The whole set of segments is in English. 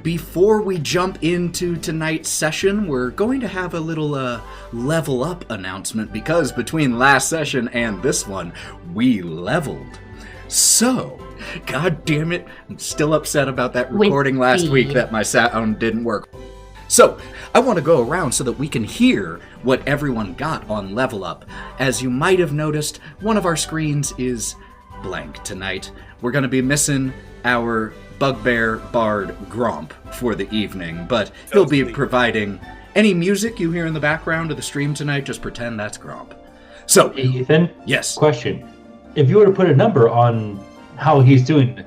before we jump into tonight's session, we're going to have a little level up announcement because between last session and this one, we leveled. So, god damn it, I'm still upset about that recording last week that my sound didn't work. So, I want to go around so that we can hear what everyone got on Level Up. As you might have noticed, one of our screens is blank tonight. We're going to be missing our bugbear bard Gromp for the evening, but he'll be providing any music you hear in the background of the stream tonight. Just pretend that's Gromp. So, hey, Ethan? Yes? Question. If you were to put a number on how he's doing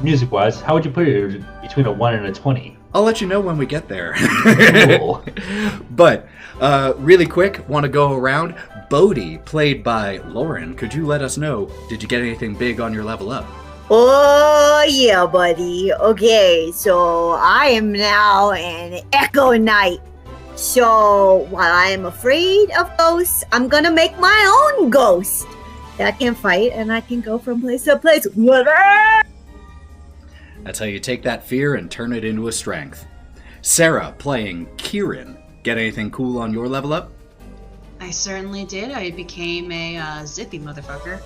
music-wise, how would you put it between a 1 and a 20? I'll let you know when we get there. Cool. But, really quick, want to go around. Bodie, played by Lauren, could you let us know, did you get anything big on your level up? Oh, yeah, buddy. Okay, so I am now an Echo Knight. So, while I am afraid of ghosts, I'm gonna make my own ghost that can fight and I can go from place to place. That's how you take that fear and turn it into a strength. Sarah, playing Kieren, get anything cool on your level up? I certainly did. I became a zippy motherfucker.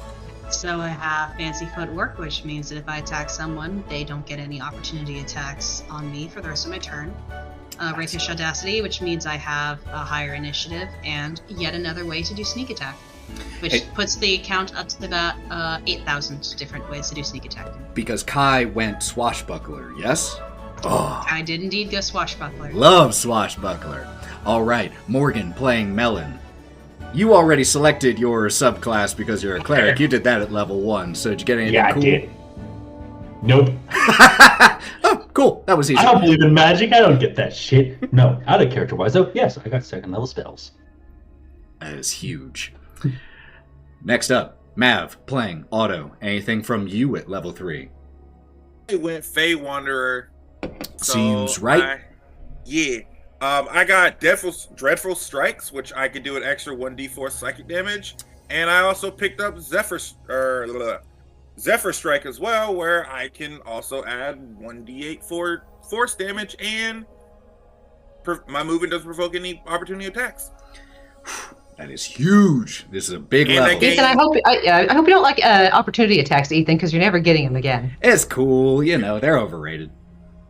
So I have fancy footwork, which means that if I attack someone, they don't get any opportunity attacks on me for the rest of my turn. Rakish Audacity, which means I have a higher initiative, and yet another way to do sneak attack, which puts the count up to about 8,000 different ways to do sneak attack. Because Kai went swashbuckler, yes? Oh, I did indeed go swashbuckler. love swashbuckler. All right, Morgan, playing Melon. You already selected your subclass because you're a cleric. You did that at level 1, so did you get anything cool? Yeah, I did. Nope. Oh, cool. That was easy. I don't believe in magic. I don't get that shit. No, out of character-wise, though, yes, I got second level spells. That is huge. Next up, Mav, playing Otto. Anything from you at level 3? I went Fey Wanderer. Seems right. I got Dreadful Strikes, which I could do an extra 1d4 psychic damage, and I also picked up Zephyr Strike as well, where I can also add 1d8 for force damage, and my movement doesn't provoke any opportunity attacks. That is huge. This is a big level. Ethan, I hope you don't like opportunity attacks, Ethan, because you're never getting them again. It's cool. You know, they're overrated.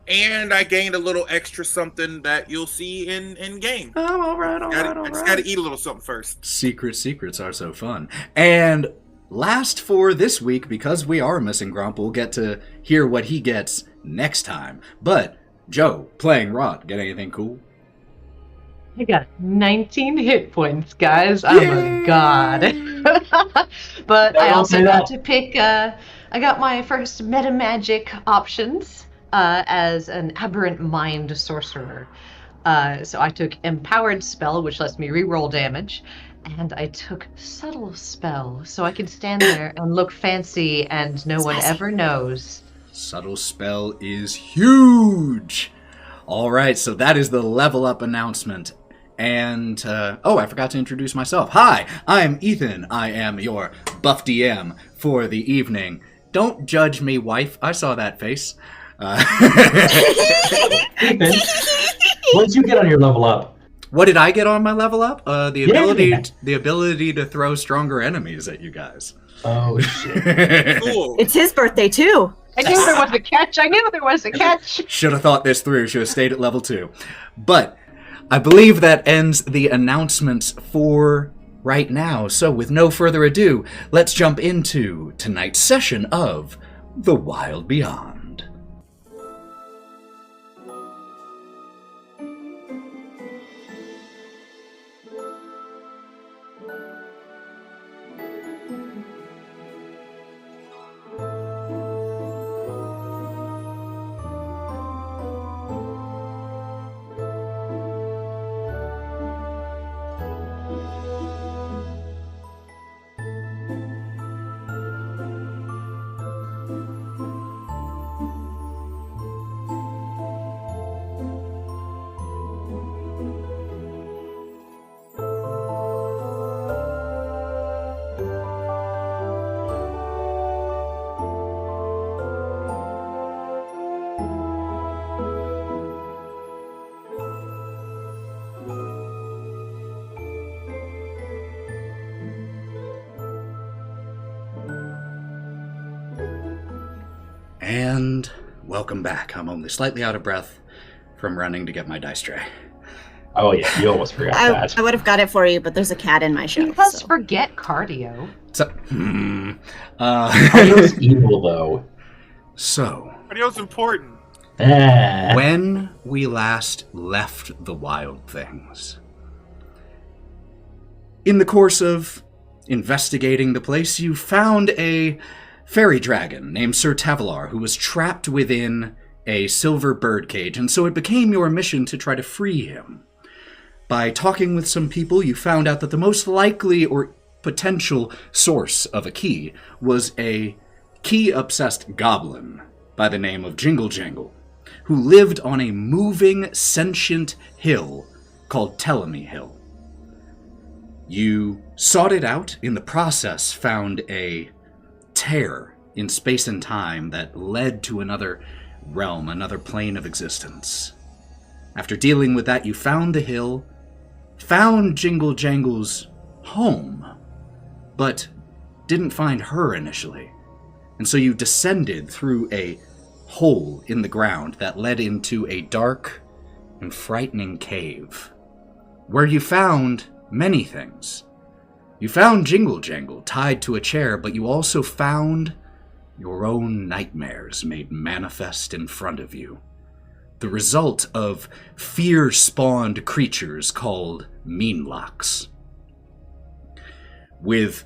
And I gained a little extra something that you'll see in game. Oh, all right. I just gotta eat a little something first. Secrets are so fun. And last for this week, because we are missing Gromp, we'll get to hear what he gets next time. But, Joe, playing Wraught, get anything cool? I got 19 hit points, guys. I'm a god. But I also got to pick, I got my first meta magic options as an aberrant mind sorcerer. So I took empowered spell, which lets me reroll damage. And I took subtle spell, so I can stand there and look fancy and no one ever knows. Subtle spell is huge. All right, so that is the level up announcement. And, I forgot to introduce myself. Hi, I'm Ethan. I am your buff DM for the evening. Don't judge me, wife. I saw that face. Ethan, what did you get on your level up? What did I get on my level up? The ability to throw stronger enemies at you guys. Oh, shit. Cool. It's his birthday, too. I knew there was a catch. Should have thought this through. Should have stayed at level 2. But I believe that ends the announcements for right now. So with no further ado, let's jump into tonight's session of The Wild Beyond. And welcome back. I'm only slightly out of breath from running to get my dice tray. Oh yeah, you almost forgot that. I would have got it for you, but there's a cat in my show. You must forget cardio. So, Cardio's evil, though. So, Cardio's important. when we last left the Wylde Things, in the course of investigating the place, you found a fairy dragon named Sir Tavalar who was trapped within a silver birdcage, and so it became your mission to try to free him. By talking with some people, you found out that the most likely or potential source of a key was a key-obsessed goblin by the name of Jingle Jangle, who lived on a moving, sentient hill called Telemy Hill. You sought it out, in the process found a tear in space and time that led to another realm, another plane of existence. After dealing with that, you found the hill, found Jingle Jangle's home, but didn't find her initially. And so you descended through a hole in the ground that led into a dark and frightening cave, where you found many things. You found Jingle Jangle tied to a chair, but you also found your own nightmares made manifest in front of you. The result of fear-spawned creatures called meanlocks. With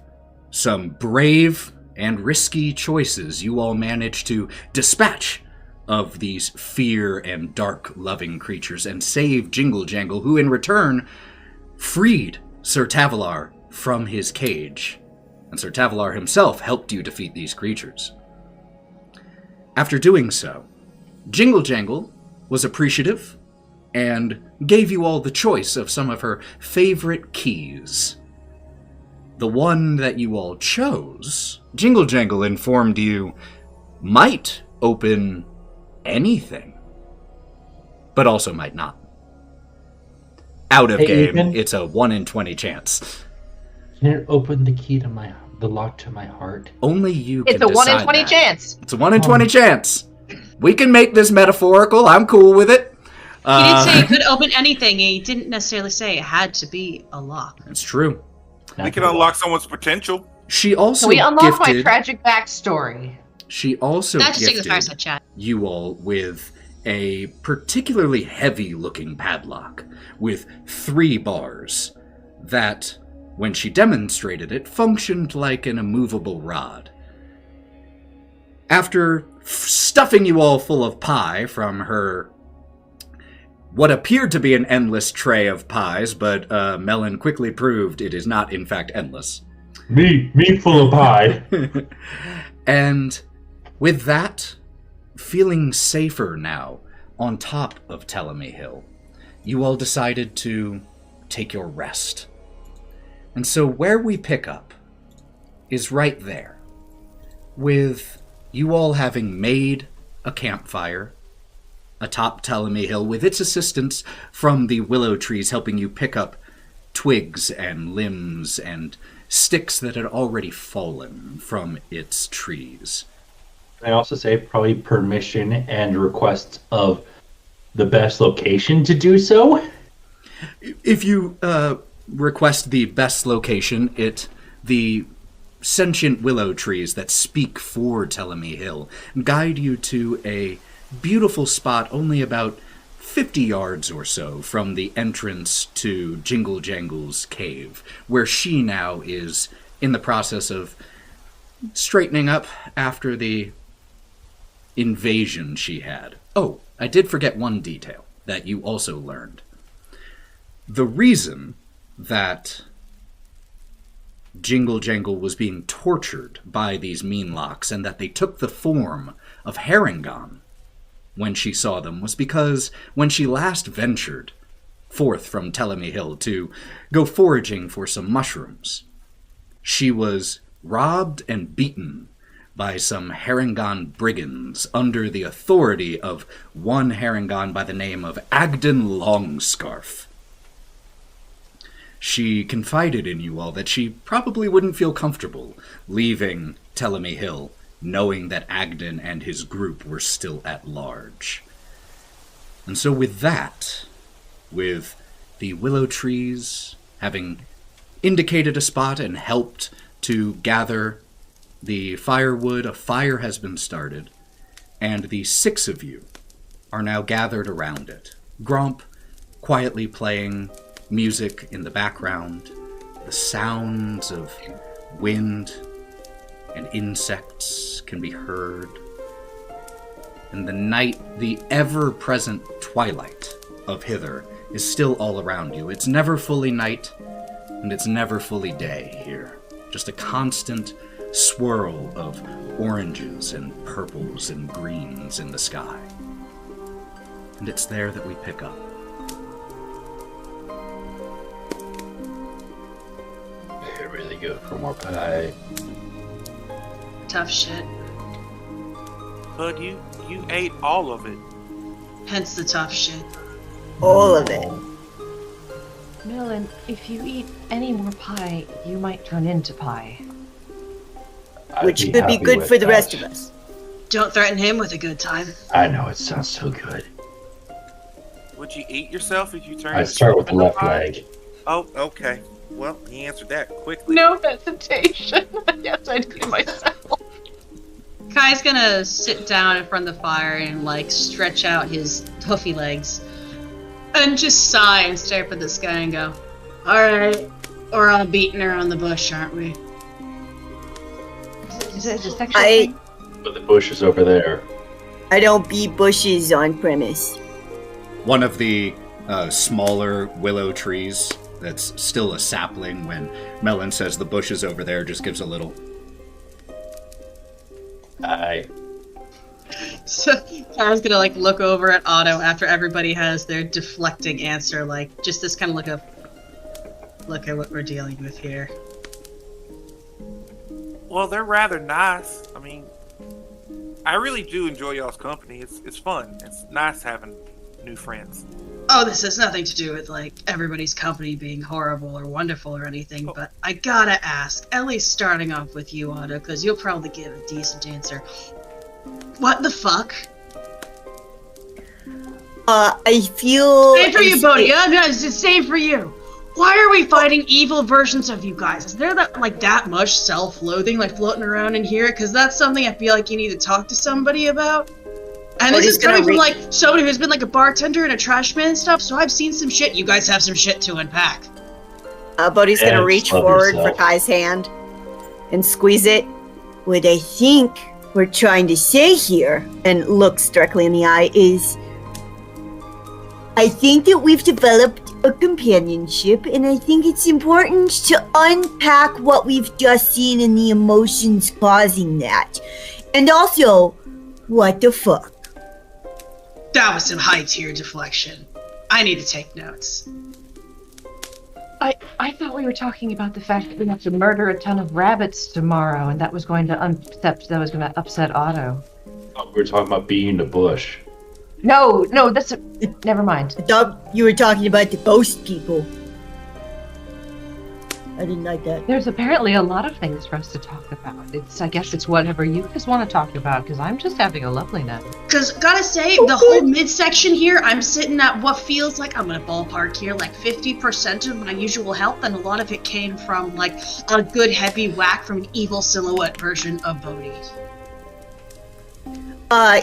some brave and risky choices, you all managed to dispatch of these fear and dark-loving creatures and save Jingle Jangle, who in return freed Sir Tavalar from his cage. And Sir Tavalar himself helped you defeat these creatures. After doing so, Jingle Jangle was appreciative and gave you all the choice of some of her favorite keys. The one that you all chose, Jingle Jangle informed you, might open anything, but also might not. Out of game, Ethan? it's a 1 in 20 chance. Can it open the key to the lock to my heart? Only you can It's a 1 in decide 20 that. chance. It's a 1 in 20 chance. We can make this metaphorical. I'm cool with it. He did say it could open anything, and he didn't necessarily say it had to be a lock. It's true. We can unlock someone's potential. She also So we unlock my gifted. tragic backstory. She also That's just gifted the fireside chat. you all with a particularly heavy-looking padlock with 3 bars that, when she demonstrated it, functioned like an immovable rod. After stuffing you all full of pie from her what appeared to be an endless tray of pies, but Melon quickly proved it is not, in fact, endless. Me full of pie. And with that, feeling safer now on top of Telemy Hill, you all decided to take your rest. And so where we pick up is right there, with you all having made a campfire atop Telemy Hill with its assistance from the willow trees helping you pick up twigs and limbs and sticks that had already fallen from its trees. I also say probably permission and request of the best location to do so. If you request the best location, the sentient willow trees that speak for Telemy Hill guide you to a beautiful spot only about 50 yards or so from the entrance to Jingle Jangle's cave, where she now is in the process of straightening up after the invasion she had. Oh, I did forget one detail that you also learned. The reason that Jingle Jangle was being tortured by these meanlocks and that they took the form of Harengon when she saw them was because when she last ventured forth from Telemy Hill to go foraging for some mushrooms, she was robbed and beaten by some Harengon brigands under the authority of one Harengon by the name of Agdon Longscarf. She confided in you all that she probably wouldn't feel comfortable leaving Telemy Hill knowing that Agdon and his group were still at large. And so with that, with the willow trees having indicated a spot and helped to gather the firewood, a fire has been started, and the 6 of you are now gathered around it. Gromp quietly playing music in the background, the sounds of wind and insects can be heard. And the night, the ever-present twilight of Hither is still all around you. It's never fully night, and it's never fully day here. Just a constant swirl of oranges and purples and greens in the sky. And it's there that we pick up. They're really good for more pie. Tough shit. But you ate all of it. Hence the tough shit. All of it. Melon, if you eat any more pie, you might turn into pie. Which could be good for the rest of us. Don't threaten him with a good time. I know, it sounds so good. Would you eat yourself if you turn? I start with the left leg. Oh, okay. Well, he answered that quickly. No hesitation. Yes, I do myself. Kai's gonna sit down in front of the fire and, like, stretch out his hoofy legs. And just sigh and stare up at the sky and go, alright, we're all beating around the bush, aren't we? Is it a sexual thing? But the bush is over there. I don't beat bushes on premise. One of the smaller willow trees that's still a sapling, when Melon says the bush is over there, just gives a little... Aye. So Kai's gonna, like, look over at Otto after everybody has their deflecting answer, like, just this kind of look at what we're dealing with here. Well, they're rather nice. I mean, I really do enjoy y'all's company. It's fun. It's nice having new friends. Oh, this has nothing to do with, like, everybody's company being horrible or wonderful or anything, but I gotta ask, at least starting off with you, Otto, because you'll probably give a decent answer. What the fuck? I feel... Same for you, Bodie. It's the same for you. Why are we fighting evil versions of you guys? Is there that much self-loathing, like, floating around in here? Because that's something I feel like you need to talk to somebody about. And this is coming from, like, somebody who's been, like, a bartender and a trash man and stuff, so I've seen some shit. You guys have some shit to unpack. Bodie's gonna reach forward for Kai's hand and squeeze it. What I think we're trying to say here, and looks directly in the eye, is I think that we've developed a companionship, and I think it's important to unpack what we've just seen and the emotions causing that. And also, what the fuck? That was some high-tier deflection. I need to take notes. I thought we were talking about the fact that we have to murder a ton of rabbits tomorrow, and that was going to upset Otto. Oh, we were talking about being the bush. No, never mind. I thought you were talking about the ghost people. I didn't like that. There's apparently a lot of things for us to talk about. I guess it's whatever you guys want to talk about, because I'm just having a lovely night. Because, gotta say, the whole midsection here, I'm sitting at what feels like, I'm gonna ballpark here, like 50% of my usual health, and a lot of it came from, like, a good heavy whack from an evil silhouette version of Bodie.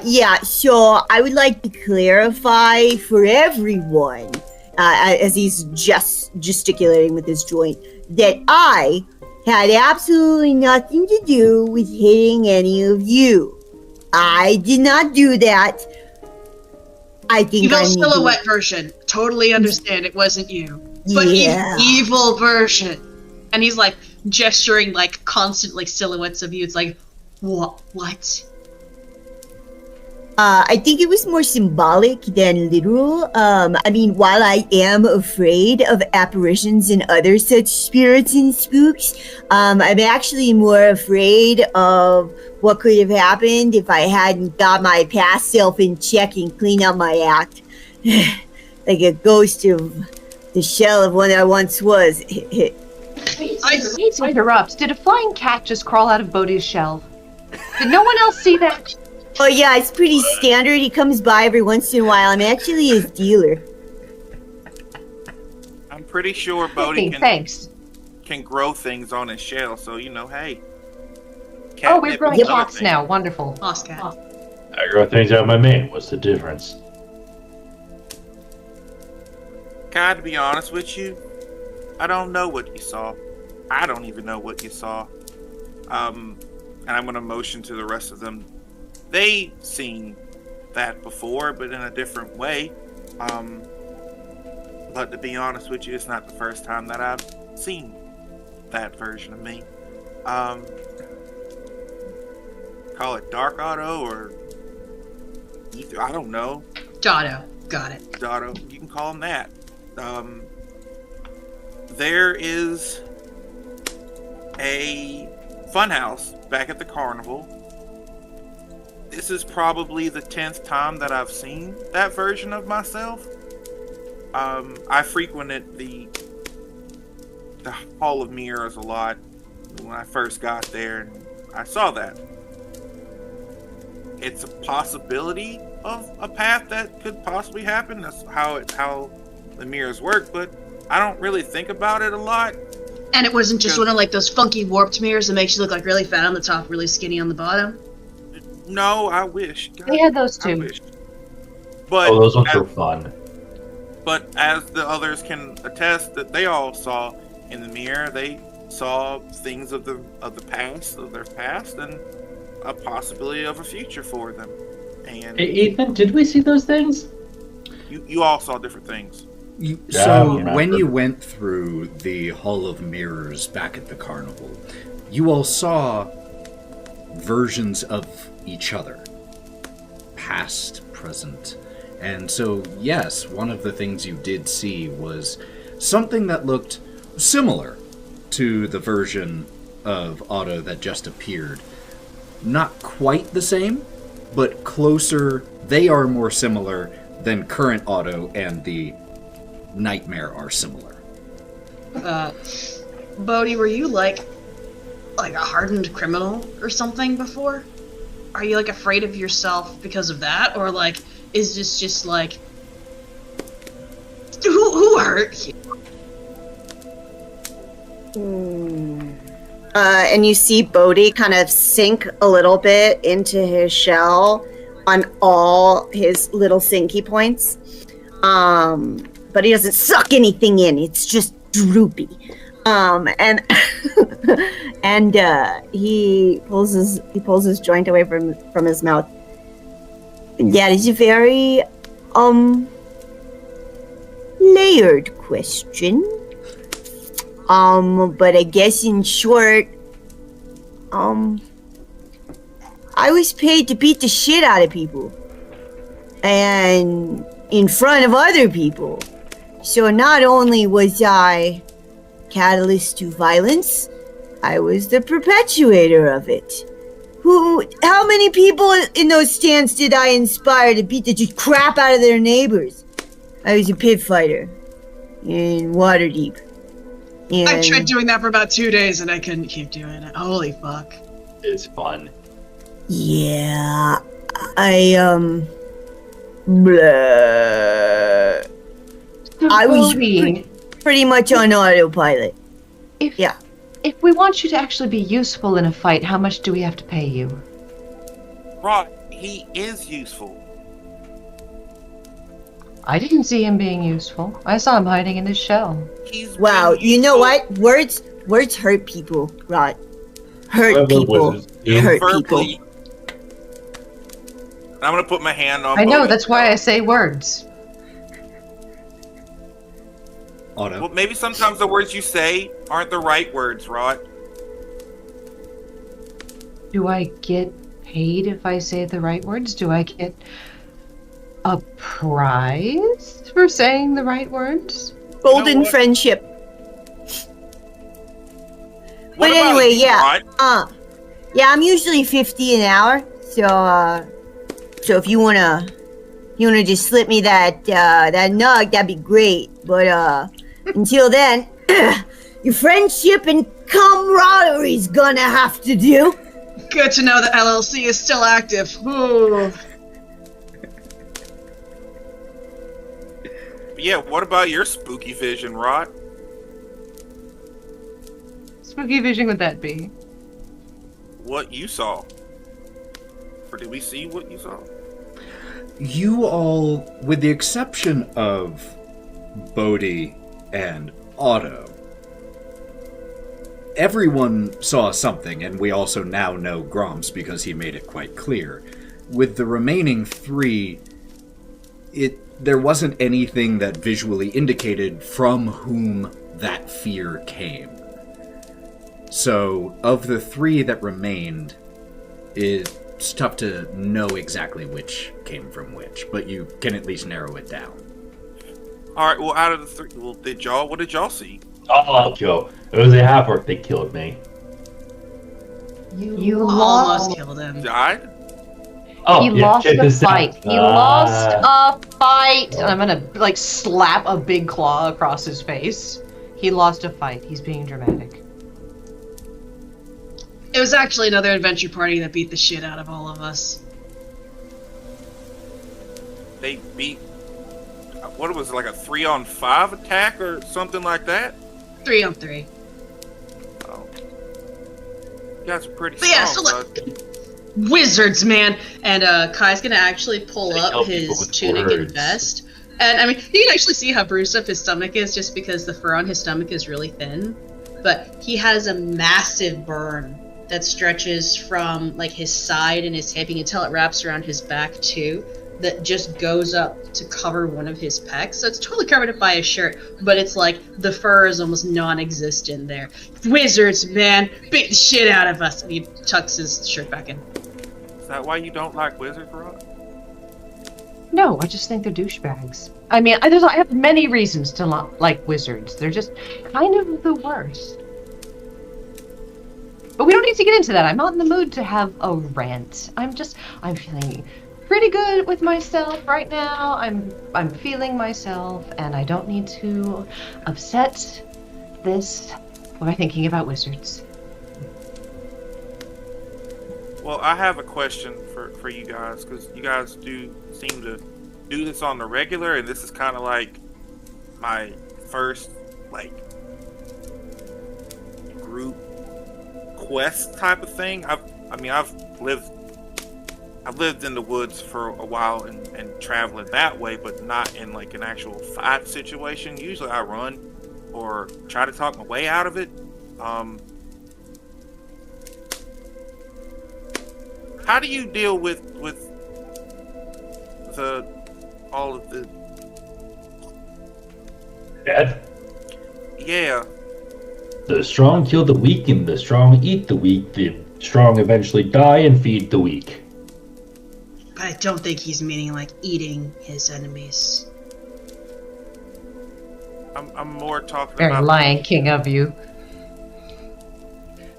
Yeah, so I would like to clarify for everyone, as he's just gesticulating with his joint, that I had absolutely nothing to do with hitting any of you. I did not do that. I think evil silhouette version. Totally understand it wasn't you. But yeah. Evil version. And he's like gesturing like constant like silhouettes of you. It's like, what? I think it was more symbolic than literal. I mean, while I am afraid of apparitions and other such spirits and spooks, I'm actually more afraid of what could have happened if I hadn't got my past self in check and cleaned up my act. Like a ghost of the shell of what I once was. I hate to interrupt. Did a flying cat just crawl out of Bodhi's shell? Did no one else see that? Oh yeah, it's pretty standard. He comes by every once in a while. I'm actually his dealer. I'm pretty sure Bodie can grow things on his shell, so hey. Oh, we're growing cats now. Wonderful. Boss cat. I grow things out of my mane. What's the difference? God, to be honest with you, I don't know what you saw. I don't even know what you saw. And I'm going to motion to the rest of them. They've seen that before, but in a different way. But to be honest with you, it's not the first time that I've seen that version of me. Call it Dark Otto or Ether, I don't know. Otto, got it. Otto, you can call him that. There is a funhouse back at the carnival. This is probably the 10th time that I've seen that version of myself. I frequented the Hall of Mirrors a lot when I first got there, and I saw that. It's a possibility of a path that could possibly happen. That's how the mirrors work, but I don't really think about it a lot. And it wasn't just one of like those funky warped mirrors that makes you look like really fat on the top, really skinny on the bottom? No, I wish. God, they had those too. But those ones were fun. But as the others can attest, that they all saw in the mirror, they saw things of the past, of their past, and a possibility of a future for them. And hey, Ethan, did we see those things? You all saw different things. When you went through the Hall of Mirrors back at the carnival, you all saw versions of each other, past, present. And so, yes, one of the things you did see was something that looked similar to the version of Otto that just appeared. Not quite the same, but closer. They are more similar than current Otto and the Nightmare are similar. Bodie, were you like a hardened criminal or something before? Are you like afraid of yourself because of that, or like is this just like who hurt you? And you see Bodie kind of sink a little bit into his shell on all his little sinky points. But he doesn't suck anything in. It's just droopy. And he pulls his joint away from his mouth. That is a very layered question. But I guess in short, I was paid to beat the shit out of people. And in front of other people. So not only was I catalyst to violence, I was the perpetuator of it. How many people in those stands did I inspire to beat the crap out of their neighbors? I was a pit fighter in Waterdeep. And I tried doing that for about 2 days and I couldn't keep doing it. Holy fuck. It's fun. Yeah, blah. I was pretty much on autopilot. If we want you to actually be useful in a fight, how much do we have to pay you? Wraught, he is useful. I didn't see him being useful. I saw him hiding in his shell. Wow, you know what? Words hurt people, Wraught. Hurt people. Hurt people. I'm gonna put my hand on. I know, that's why I say words. Otto. Well, maybe sometimes the words you say aren't the right words, Wraught. Do I get paid if I say the right words? Do I get a prize for saying the right words? Golden friendship. But anyway, yeah. Yeah, I'm usually 50 an hour. So if you wanna just slip me that nug, that'd be great. But until then, your friendship and camaraderie's gonna have to do. Good to know the LLC is still active. Ooh. Yeah, what about your spooky vision, Wraught? Spooky vision would that be? What you saw? Or did we see what you saw? You all, with the exception of Bodie and Otto, everyone saw something, and we also now know Gromp's because he made it quite clear. With the remaining three, there wasn't anything that visually indicated from whom that fear came. So, of the three that remained, it's tough to know exactly which came from which, but you can at least narrow it down. Alright, well, out of the three, what did y'all see? Oh, Joe. It was a half-orc that killed me. You Almost lost. killed him. Died? Oh, He yeah, lost check a this out. fight. He lost a fight. And I'm gonna like slap a big claw across his face. He lost a fight. He's being dramatic. It was actually another adventure party that beat the shit out of all of us. They beat... What was it, like a 3-on-5 attack or something like that? 3-on-3. Oh. You guys are pretty But yeah, strong, so bud. Wizards, man! And Kai's gonna actually pull They up kill people his with tunic words. and vest. And I mean, you can actually see how bruised up his stomach is just because the fur on his stomach is really thin. But he has a massive burn that stretches from like his side and his hip. You can tell it wraps around his back too. That just goes up to cover one of his pecs. So it's totally covered up by his shirt, but it's like the fur is almost non-existent there. Wizards, man! Beat the shit out of us! And he tucks his shirt back in. Is that why you don't like wizards, Wraught? No, I just think they're douchebags. I mean, I have many reasons to not like wizards. They're just kind of the worst. But we don't need to get into that. I'm not in the mood to have a rant. I'm feeling pretty good with myself right now. I'm feeling myself, and I don't need to upset this by thinking about wizards. Well, I have a question for you guys, because you guys do seem to do this on the regular, and this is kind of like my first, like, group quest type of thing. I've lived in the woods for a while and traveling that way, but not in like an actual fight situation. Usually I run or try to talk my way out of it. How do you deal with all of the... Dad? Yeah. The strong kill the weak, and the strong eat the weak. The strong eventually die and feed the weak. But I don't think he's meaning like eating his enemies. I'm more talking Very about... Lion King of you.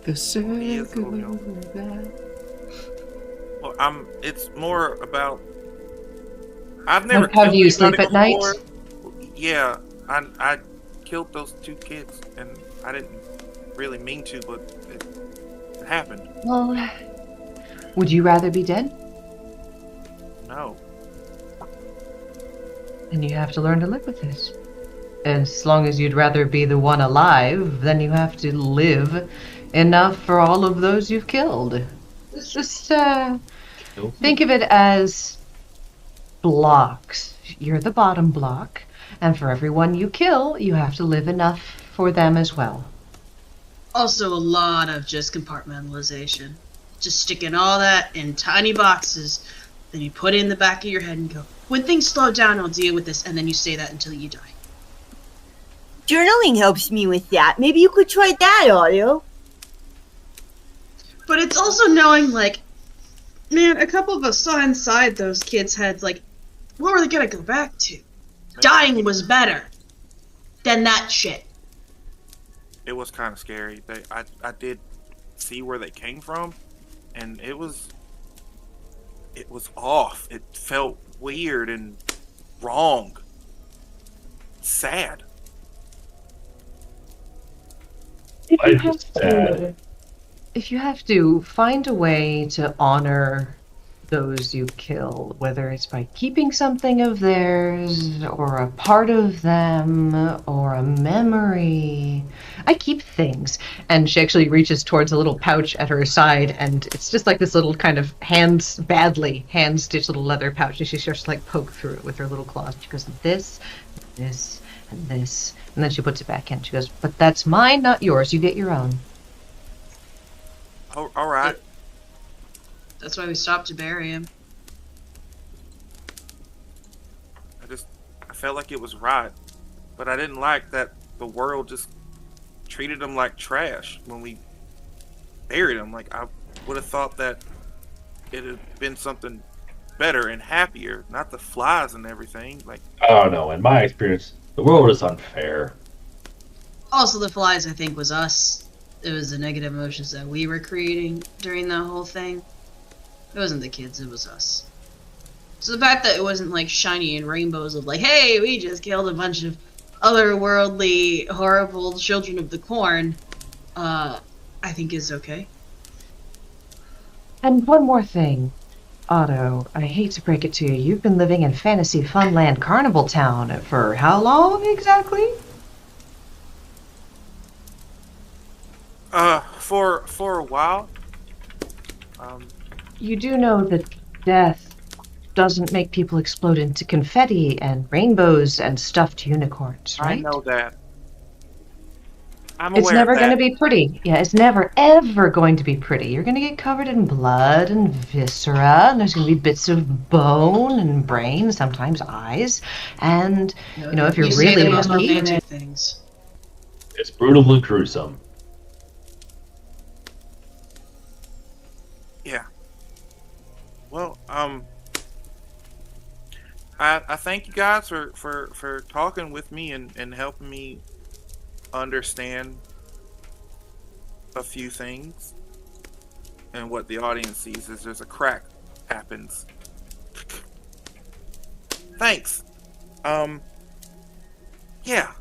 The He is a little- Well, it's more about... I've never How do killed you sleep anybody at night? before. Yeah, I killed those 2 kids, and I didn't really mean to, but it happened. Well, would you rather be dead? No. Then you have to learn to live with it. As long as you'd rather be the one alive, then you have to live enough for all of those you've killed. Just think of it as blocks. You're the bottom block, and for everyone you kill, you have to live enough for them as well. Also, a lot of just compartmentalization. Just sticking all that in tiny boxes, then you put it in the back of your head and go, when things slow down, I'll deal with this, and then you say that until you die. Journaling helps me with that. Maybe you could try that, Otto. But it's also knowing, like, man, a couple of us saw inside those kids' heads, like, what were they gonna go back to? Dying was better than that shit. It was kind of scary. I did see where they came from, and it was off. It felt weird and wrong. Sad. If you have to, if you have to, find a way to honor those you kill, whether it's by keeping something of theirs, or a part of them, or a memory. I keep things. And she actually reaches towards a little pouch at her side, and it's just like this little kind of hand-stitched little leather pouch, and she starts to like poke through it with her little claws. She goes, this, this, and this, and then she puts it back in. She goes, but that's mine, not yours. You get your own. Oh, all right. That's why we stopped to bury him. I felt like it was right, but I didn't like that the world just treated him like trash when we buried him. Like, I would have thought that it had been something better and happier, not the flies and everything. Like, I don't know. In my experience, the world is unfair. Also, the flies, I think, was us. It was the negative emotions that we were creating during that whole thing. It wasn't the kids, it was us. So the fact that it wasn't like shiny and rainbows of like, hey, we just killed a bunch of otherworldly, horrible children of the corn, I think is okay. And one more thing, Otto, I hate to break it to you, you've been living in Fantasy Funland Carnival Town for how long exactly? For a while. You do know that death doesn't make people explode into confetti and rainbows and stuffed unicorns, right? I know that. I'm aware It's never of that. going to be pretty. Yeah, it's never, ever going to be pretty. You're going to get covered in blood and viscera, and there's going to be bits of bone and brain, sometimes eyes. And, you know, if you're say really the most lucky... romantic things. It's brutal and gruesome. Yeah. Well, I thank you guys for talking with me and helping me understand a few things. And what the audience sees is there's a crack happens. Thanks. Yeah.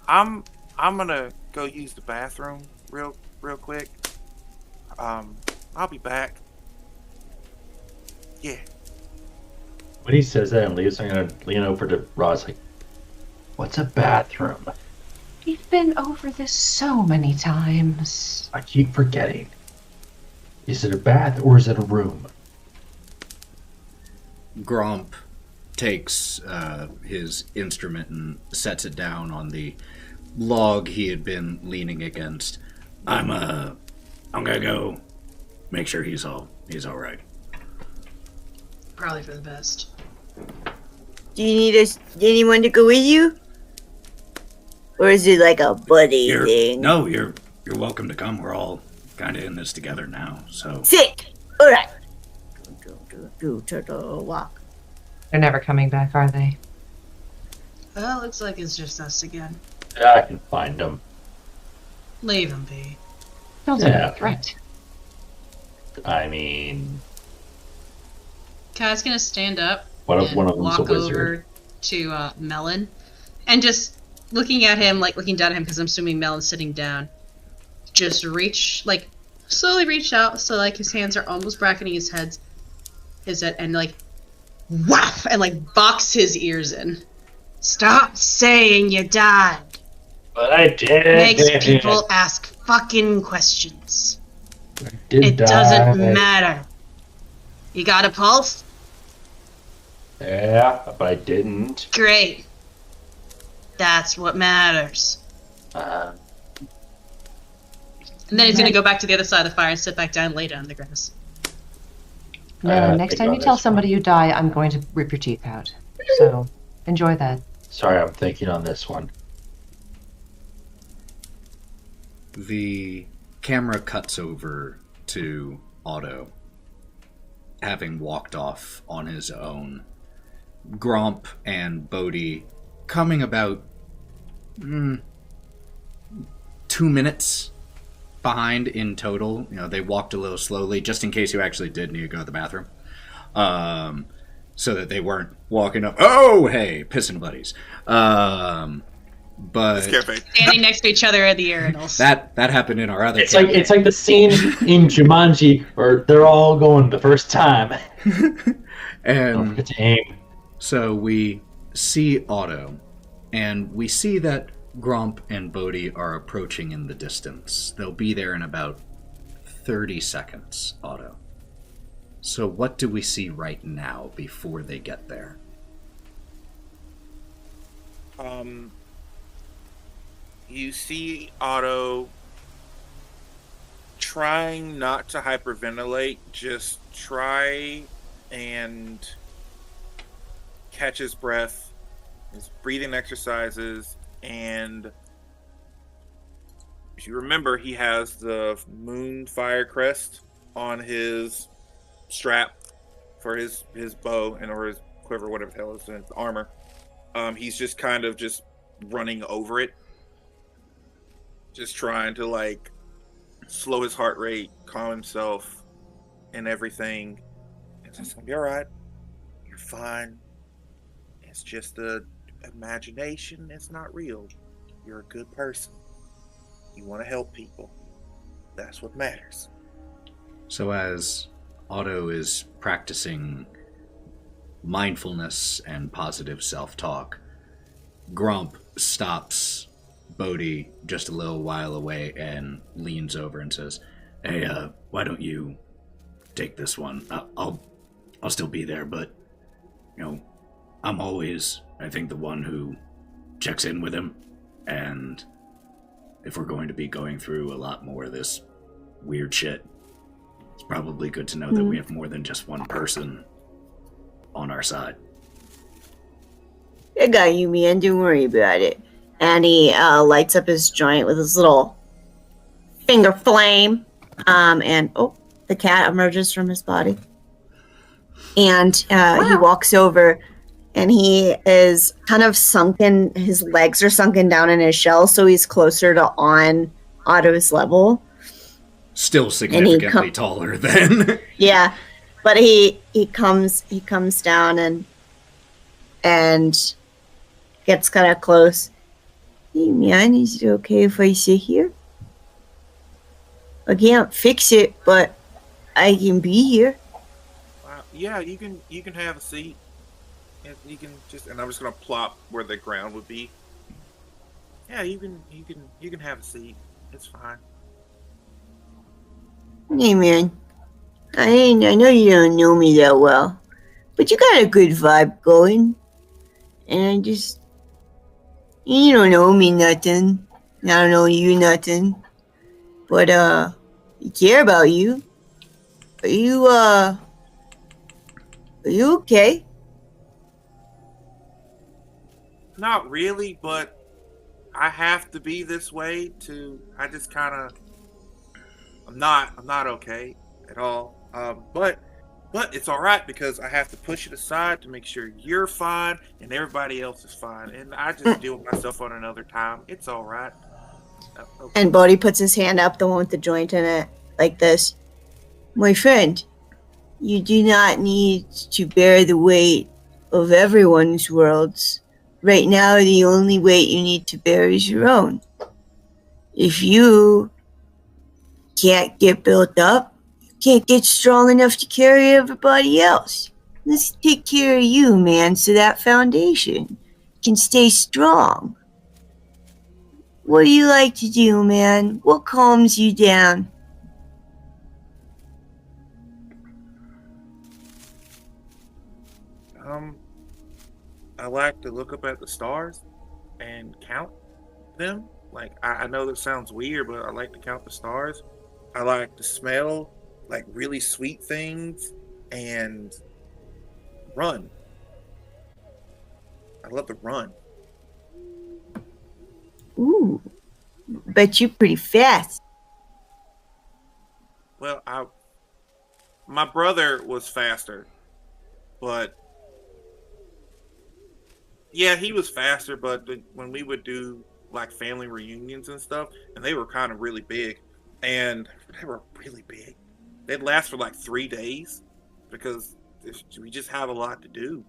I'm gonna go use the bathroom real quick. I'll be back. Yeah. When he says that and leaves, I'm going to lean over to Ross like, what's a bathroom? We've been over this so many times. I keep forgetting. Is it a bath or is it a room? Gromp takes his instrument and sets it down on the log he had been leaning against. I'm gonna go make sure he's all right. Probably for the best. Do you need anyone to go with you? Or is it like a buddy thing? No, you're welcome to come. We're all kind of in this together now, so... Sick! Alright. Turtle walk. They're never coming back, are they? Well, looks like it's just us again. Yeah, I can find them. Leave him be. Don't Yeah. say a threat. I mean... Kat's gonna stand up One of and them's a walk wizard. over to Melon, and just looking at him, like looking down at him, because I'm assuming Melon's sitting down. Just slowly reach out, so like his hands are almost bracketing his head, and like, whack, and like box his ears in. Stop saying you died. But I did. Makes people ask fucking questions. I did It die. doesn't matter. You got a pulse? Yeah, but I didn't. Great. That's what matters. Uh, And then he's gonna go back to the other side of the fire and sit back down and lay down in the grass. No, next think time on you tell this somebody one. you die, I'm going to rip your teeth out. So, enjoy that. Sorry, I'm thinking on this one. The camera cuts over to Otto, having walked off on his own. Gromp and Bodie coming about 2 minutes behind in total. You know, they walked a little slowly, just in case you actually did need to go to the bathroom. So that they weren't walking up, oh, hey, pissing buddies. But standing next to each other at the urinals. That happened in our other. It's like the scene in Jumanji where they're all going the first time. And don't forget to aim. So we see Otto, and we see that Gromp and Bodie are approaching in the distance. They'll be there in about 30 seconds, Otto. So what do we see right now before they get there? You see Otto trying not to hyperventilate, just try and catch his breath, his breathing exercises, and if you remember, he has the moon fire crest on his strap for his bow or his quiver, whatever the hell is his armor. He's just kind of just running over it, just trying to like slow his heart rate, calm himself, and everything. It's gonna be all right. You're fine. It's just a imagination. It's not real. You're a good person. You want to help people. That's what matters. So as Otto is practicing mindfulness and positive self-talk, Gromp stops Bodie just a little while away and leans over and says, "Hey, why don't you take this one? I'll still be there, but, you know, I'm always, I think, the one who checks in with him, and if we're going to be going through a lot more of this weird shit, it's probably good to know that we have more than just one person on our side." I got you, man. Don't worry about it. And he lights up his joint with his little finger flame. And the cat emerges from his body. And he walks over, and he is kind of sunken. His legs are sunken down in his shell, so he's closer to on Otto's level. Still significantly taller than. Yeah, but he comes down and gets kind of close. "Hey man, is it okay if I sit here? I can't fix it, but I can be here." Yeah, you can have a seat. You can just, and I'm just gonna plop where the ground would be. Yeah, you can have a seat. It's fine. Hey man, I know you don't know me that well, but you got a good vibe going, and you don't know me nothing. I don't know you nothing, but I care about you. Are you okay? Not really, but I have to be this way to. I just kind of. I'm not okay at all. But it's all right because I have to push it aside to make sure you're fine and everybody else is fine, and I just deal with myself on another time. It's all right. Okay. And Bodie puts his hand up, the one with the joint in it, like this. "My friend, you do not need to bear the weight of everyone's worlds. Right now, the only weight you need to bear is your own. If you can't get built up, you can't get strong enough to carry everybody else. Let's take care of you, man, so that foundation can stay strong. What do you like to do, man? What calms you down?" I like to look up at the stars and count them. Like, I know that sounds weird, but I like to count the stars. I like to smell like really sweet things and run. I love to run. Ooh, bet you're pretty fast. Well, my brother was faster, but yeah, he was faster. But when we would do like family reunions and stuff, and they were kind of really big, and they were really big. They'd last for like 3 days because we just have a lot to do.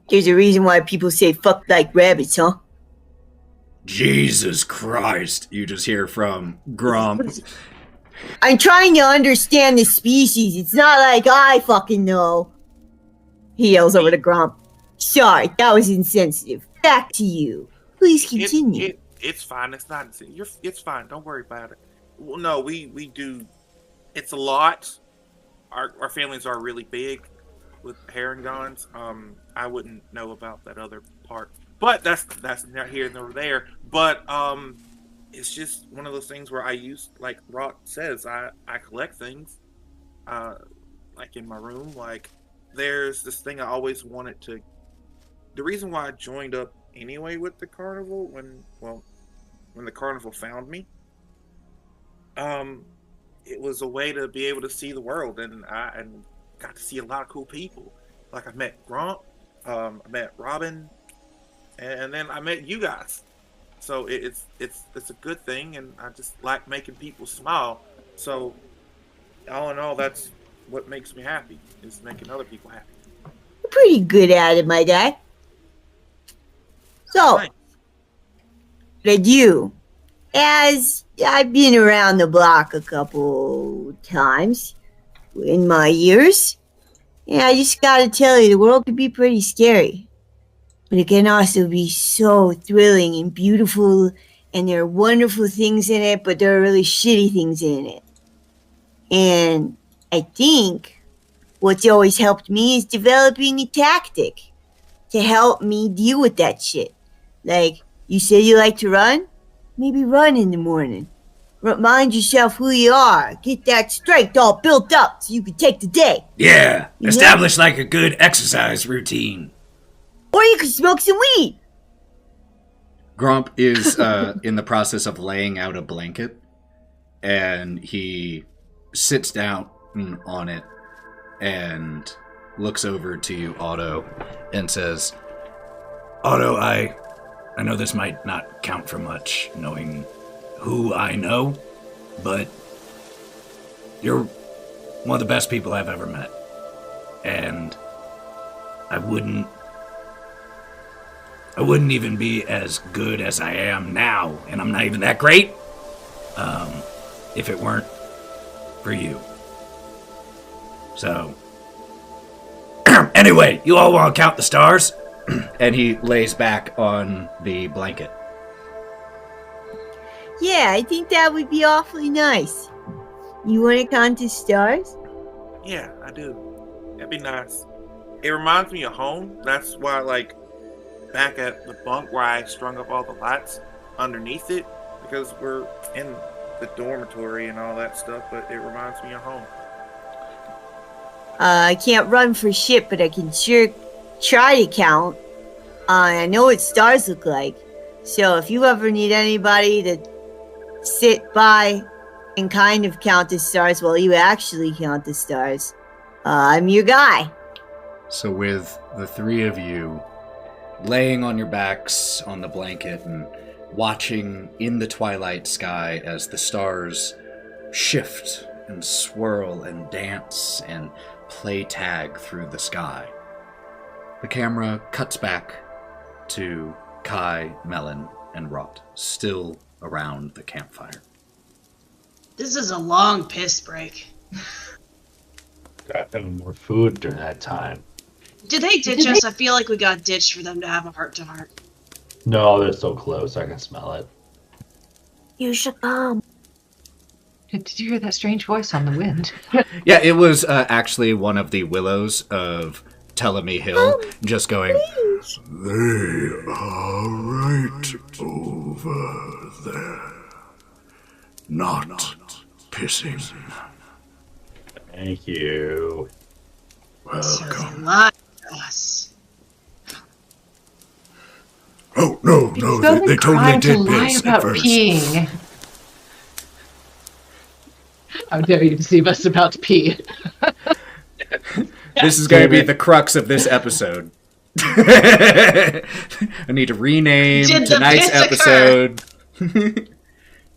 There's a reason why people say fuck like rabbits, huh? Jesus Christ, you just hear from Gromp. I'm trying to understand the species. It's not like I fucking know. He yells over to Gromp. Sorry, that was insensitive. Back to you. Please continue. It's fine. It's not. It's fine. Don't worry about it. Well, no, we do. It's a lot. Our families are really big with Harengons. I wouldn't know about that other part, but that's not here nor there. But it's just one of those things where I use, like Wraught says, I collect things, like in my room. Like there's this thing I always wanted to. The reason why I joined up anyway with the carnival when the carnival found me, it was a way to be able to see the world, and got to see a lot of cool people. Like I met Gromp, I met Robin, and then I met you guys. So it's a good thing, and I just like making people smile. So all in all, that's what makes me happy, is making other people happy. You're pretty good at it, my guy. So, but you, as I've been around the block a couple times in my years, yeah, I just gotta tell you, the world can be pretty scary. But it can also be so thrilling and beautiful, and there are wonderful things in it, but there are really shitty things in it. And I think what's always helped me is developing a tactic to help me deal with that shit. Like, you say you like to run? Maybe run in the morning. Remind yourself who you are. Get that strength all built up so you can take the day. Yeah, establish like a good exercise routine. Or you can smoke some weed. Gromp is in the process of laying out a blanket, and he sits down on it and looks over to you, Otto, and says, Otto, I know this might not count for much, knowing who I know, but you're one of the best people I've ever met. And I wouldn't even be as good as I am now, and I'm not even that great, if it weren't for you. So, anyway, you all want to count the stars? And he lays back on the blanket. Yeah, I think that would be awfully nice. You want to count the stars? Yeah, I do. That'd be nice. It reminds me of home. That's why, like, back at the bunk where I strung up all the lights underneath it, because we're in the dormitory and all that stuff, but it reminds me of home. I can't run for shit, but I can sure try to count. I know what stars look like. So if you ever need anybody to sit by and kind of count the stars while you actually count the stars, I'm your guy. So with the three of you laying on your backs on the blanket and watching in the twilight sky as the stars shift and swirl and dance and play tag through the sky, the camera cuts back to Kai, Melon, and Wraught, still around the campfire. This is a long piss break. Got them more food during that time. Did they ditch us? I feel like we got ditched for them to have a heart-to-heart. No, they're so close. I can smell it. You should come. Did you hear that strange voice on the wind? Yeah, it was actually one of the willows of Telemy Hill, just going, They are right over there. Not pissing. Thank you. So they Welcome. lied to us. Oh, no, they totally did piss at first. Peeing. How dare you deceive us about pee? This is going to be the crux of this episode. I need to rename Did the tonight's piss episode.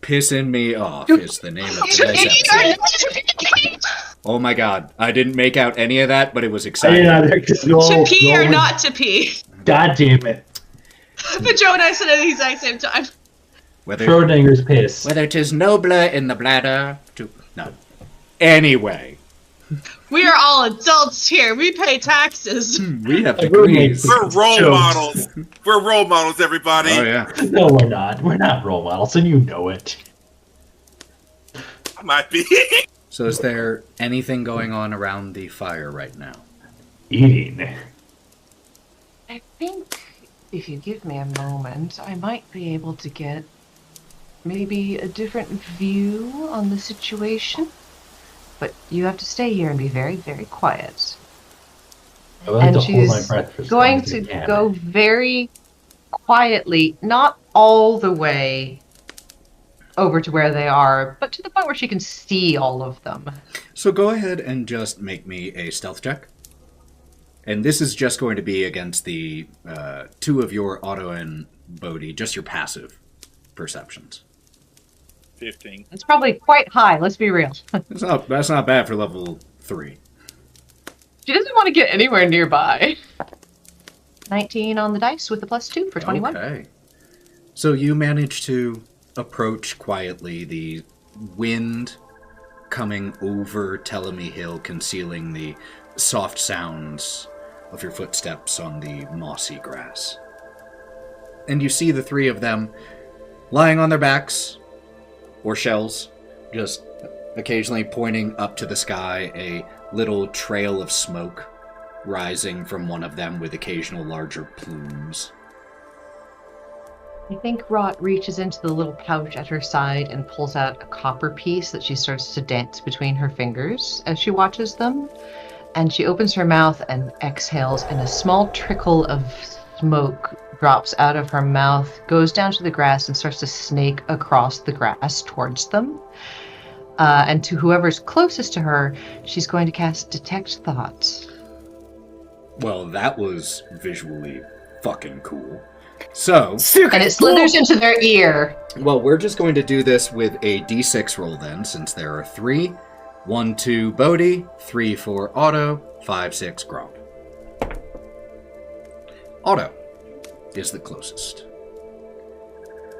Pissing Me Off is the name of tonight's episode. Oh my god, I didn't make out any of that, but it was exciting. To pee or not to pee? God damn it. But Joe and I said it at the exact same time. Schrodinger's piss. Whether 'tis nobler in the bladder to... No. Anyway. We are all adults here. We pay taxes. We have degrees. We're role models. We're role models, everybody. Oh, yeah. No, we're not. We're not role models, and you know it. I might be. So is there anything going on around the fire right now? Eating. I think if you give me a moment, I might be able to get maybe a different view on the situation. But you have to stay here and be very, very quiet. And she's going to go very quietly, not all the way over to where they are, but to the point where she can see all of them. So go ahead and just make me a stealth check. And this is just going to be against the two of your Otto and Bodie, just your passive perceptions. 15. It's probably quite high, let's be real. That's not bad for level 3. She doesn't want to get anywhere nearby. 19 on the dice with the +2 for 21. Okay. So you manage to approach quietly, the wind coming over Telemy Hill, concealing the soft sounds of your footsteps on the mossy grass. And you see the three of them lying on their backs, or shells, just occasionally pointing up to the sky, a little trail of smoke rising from one of them with occasional larger plumes. I think Wraught reaches into the little pouch at her side and pulls out a copper piece that she starts to dance between her fingers as she watches them. And she opens her mouth and exhales, and a small trickle of smoke drops out of her mouth, goes down to the grass, and starts to snake across the grass towards them. And to whoever's closest to her, she's going to cast Detect Thoughts. Well, that was visually fucking cool. So... And it slithers into their ear. Well, we're just going to do this with a d6 roll then, since there are 3. 1, 2, Bodie. 3, 4, Otto. 5, 6, Gromp. Otto is the closest.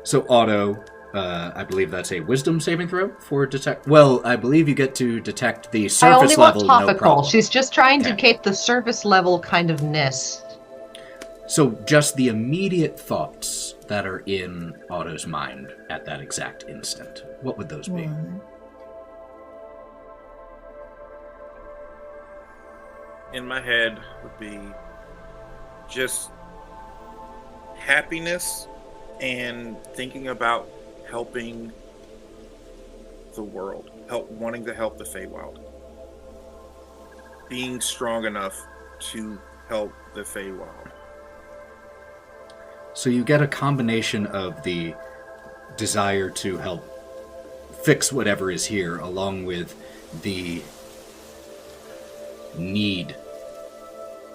So Otto, I believe that's a wisdom saving throw for detect... Well, I believe you get to detect the surface level, I only want topical. No problem. She's just trying to get the surface level kind of ness. So just the immediate thoughts that are in Otto's mind at that exact instant. What would those be? In my head would be just happiness and thinking about helping the world, wanting to help the Feywild, being strong enough to help the Feywild. So you get a combination of the desire to help fix whatever is here, along with the need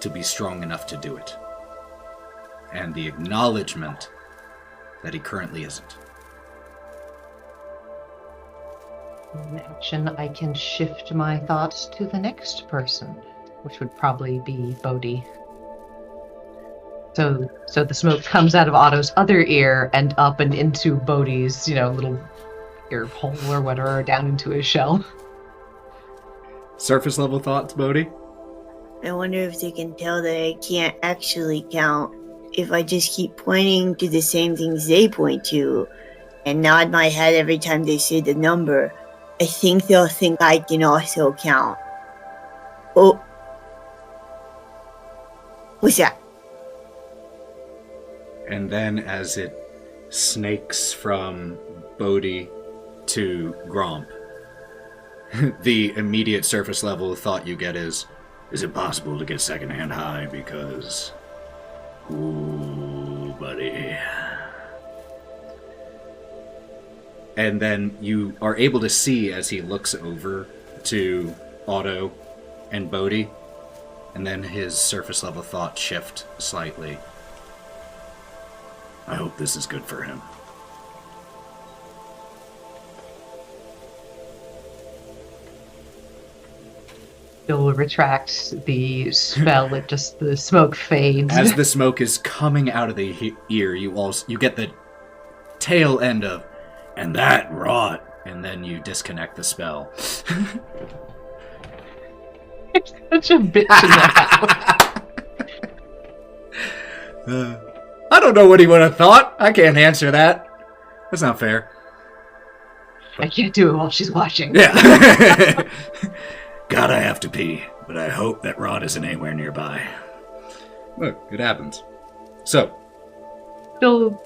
to be strong enough to do it, and the acknowledgement that he currently isn't. In action, I can shift my thoughts to the next person, which would probably be Bodie. So the smoke comes out of Otto's other ear and up and into Bodie's, little ear hole or whatever, down into his shell. Surface level thoughts, Bodie? I wonder if they can tell that I can't actually count if I just keep pointing to the same things they point to and nod my head every time they say the number. I think they'll think I can also count. Oh. What's that? And then as it snakes from Bodie to Gromp, the immediate surface level thought you get is it possible to get secondhand high because... Ooh, buddy. And then you are able to see as he looks over to Otto and Bodie, and then his surface level thoughts shift slightly. I hope this is good for him. You'll retract the spell, the smoke fades. As the smoke is coming out of the ear, you get the tail end of, and that Wraught, and then you disconnect the spell. Such a bitch in that. I don't know what he would have thought. I can't answer that. That's not fair. I can't do it while she's watching. Yeah. God, I have to pee, but I hope that Wraught isn't anywhere nearby. Look, it happens. So. She'll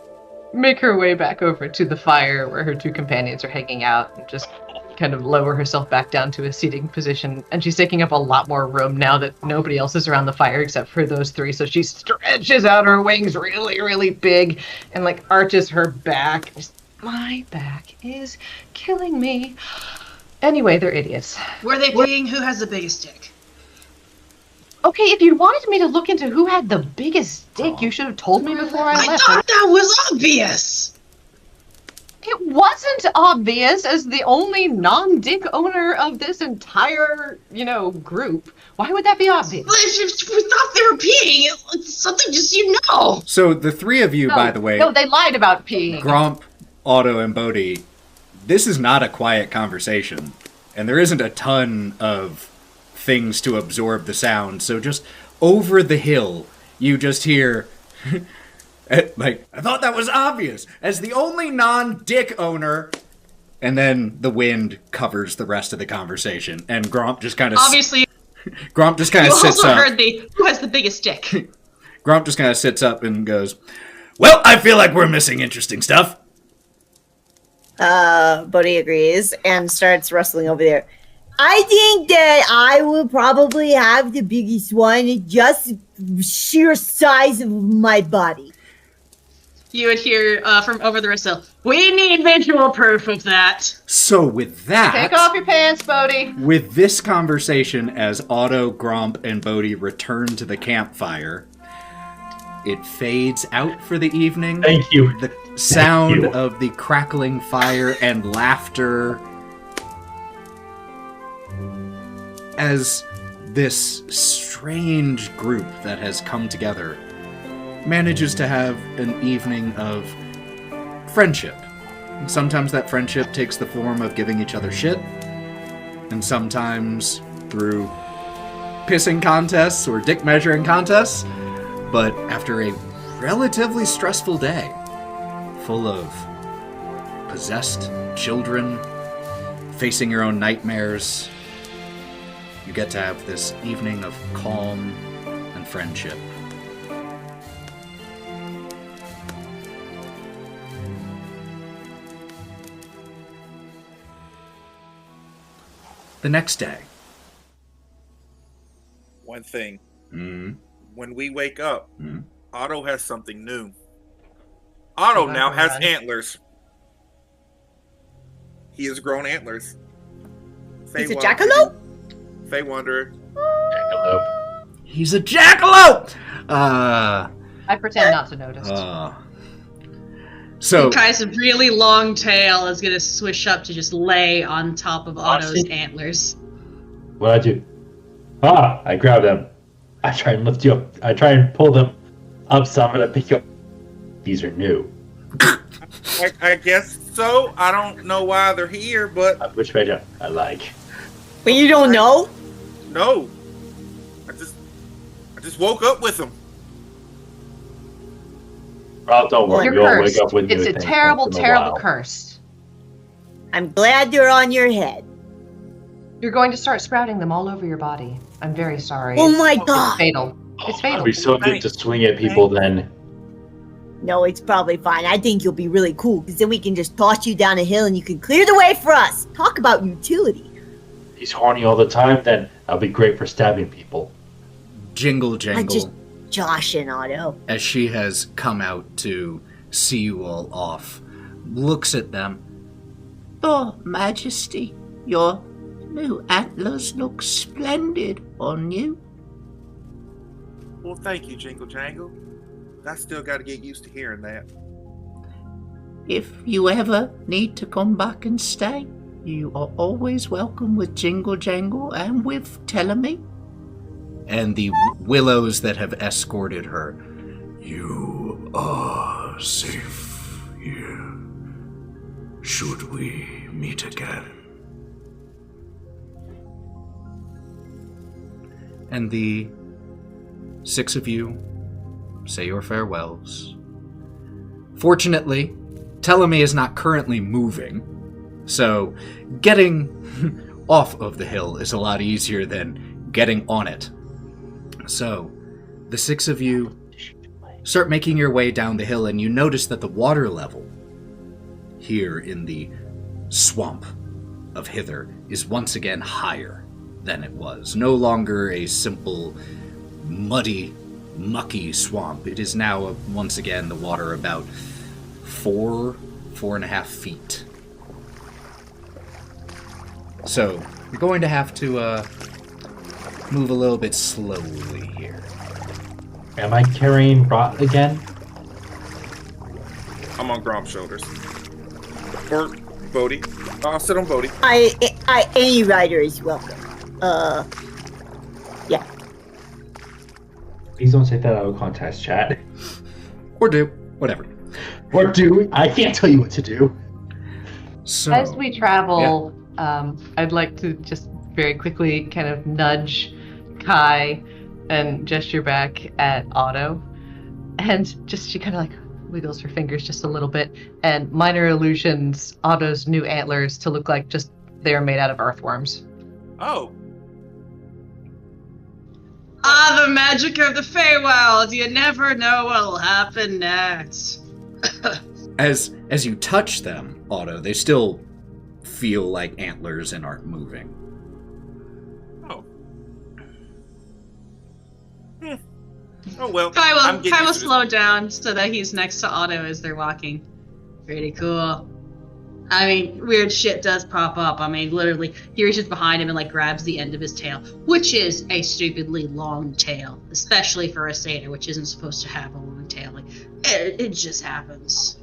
make her way back over to the fire where her two companions are hanging out and just kind of lower herself back down to a seating position. And she's taking up a lot more room now that nobody else is around the fire except for those three. So she stretches out her wings really, really big and like arches her back. My back is killing me. Anyway, they're idiots. Were they peeing who has the biggest dick? Okay, if you wanted me to look into who had the biggest dick, you should have told me before I left. I thought that was obvious. It wasn't obvious as the only non-dick owner of this entire, group. Why would that be obvious? Well, if we thought they were peeing, it's something just So the three of you, by the way... No, they lied about peeing. Gromp, Otto, and Bodie, this is not a quiet conversation. And there isn't a ton of things to absorb the sound. So just over the hill, you just hear... I thought that was obvious. As the only non-dick owner... And then the wind covers the rest of the conversation. And Gromp just kind of... Obviously... Gromp just kind of sits up. You also heard who has the biggest dick. Gromp just kind of sits up and goes, well, I feel like we're missing interesting stuff. Bodie agrees and starts rustling over there. I think that I will probably have the biggest one, just sheer size of my body. You would hear from over the rest of we need visual proof of that. So with that... Take off your pants, Bodie. With this conversation, as Otto, Gromp, and Bodie return to the campfire, it fades out for the evening. Thank you. The sound of the crackling fire and laughter as this strange group that has come together manages to have an evening of friendship. And sometimes that friendship takes the form of giving each other shit, and sometimes through pissing contests or dick measuring contests. But after a relatively stressful day, full of possessed children, facing your own nightmares, you get to have this evening of calm and friendship. The next day. One thing. Mm-hmm. When we wake up, Otto has something new. Otto now has antlers. He has grown antlers. He's a jackalope? Fey Wanderer. Jackalope. He's a jackalope! I pretend not to notice. So Kai's really long tail is gonna swish up to just lay on top of Otto's antlers. What'd I do? I grab them. I try and lift you up. I try and pull them up some and I pick you up. These are new. I guess so. I don't know why they're here, but... Which page I like. But you don't know? No. I just woke up with them. Oh, don't worry. You're You'll cursed. wake up with It's new a things terrible, once in a terrible while. curse. I'm glad they're on your head. You're going to start sprouting them all over your body. I'm very sorry. Oh my It's god! fatal. It's fatal. It'd be so good to swing at people then. No, it's probably fine. I think you'll be really cool, because then we can just toss you down a hill and you can clear the way for us. Talk about utility. He's horny all the time, then that'll be great for stabbing people. Jingle Jangle, just joshing, Otto. as she has come out to see you all off, looks at them. Your Majesty, your new antlers look splendid on you. Well, thank you, Jingle Jangle. I still got to get used to hearing that. If you ever need to come back and stay, you are always welcome with Jingle Jangle and with Telemy. And the willows that have escorted her. You are safe here, should we meet again. And the 6 of you say your farewells. Fortunately, Telemy is not currently moving, so getting off of the hill is a lot easier than getting on it. So, the 6 of you start making your way down the hill, and you notice that the water level here in the swamp of Hither is once again higher than it was. No longer a simple, muddy, mucky swamp. It is now, once again, the water about 4.5 feet. So, you're going to have to move a little bit slowly here. Am I carrying Wraught again? I'm on Gromp's shoulders. Or Bodie. I'll sit on Bodie. Any rider is welcome. Yeah. Please don't say that out of context, chat. Or do. Whatever. Or do. I can't tell you what to do. So, As we travel, I'd like to just very quickly kind of nudge Kai and gesture back at Otto. And just she kind of like wiggles her fingers just a little bit and minor illusions Otto's new antlers to look like just they're made out of earthworms. Oh. Ah, the magic of the Feywild! You never know what'll happen next. As you touch them, Otto, they still feel like antlers and aren't moving. Oh. Oh well. Kai will slow down so that he's next to Otto as they're walking. Pretty cool. I mean, weird shit does pop up. I mean, literally, he reaches behind him and, like, grabs the end of his tail, which is a stupidly long tail, especially for a satyr, which isn't supposed to have a long tail. Like, it just happens.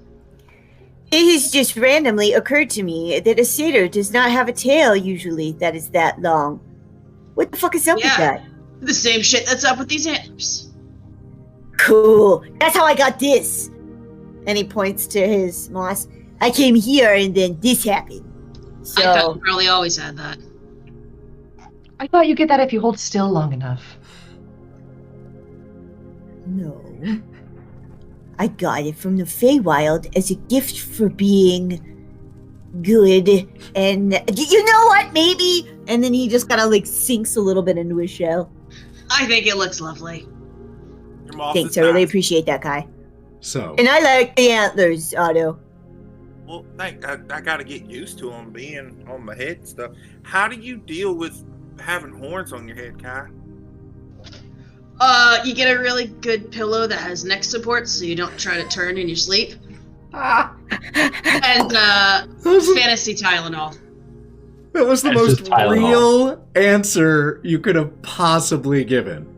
It has just randomly occurred to me that a satyr does not have a tail usually that is that long. What the fuck is up with that? The same shit that's up with these antlers. Cool. That's how I got this. And he points to his moss. I came here and then this happened. So I thought you probably always had that. I thought you get that if you hold still long enough. no. I got it from the Feywild as a gift for being good and you know what, maybe? And then he just kind of like sinks a little bit into his shell. I think it looks lovely. Your moth Thanks, is I really nice. appreciate that, Kai. So, And I like the antlers, Otto. Well, I gotta get used to them being on my head and stuff. How do you deal with having horns on your head, Kai? You get a really good pillow that has neck support so you don't try to turn in your sleep. And, fantasy Tylenol. that was the That's most just Tylenol. real answer you could have possibly given.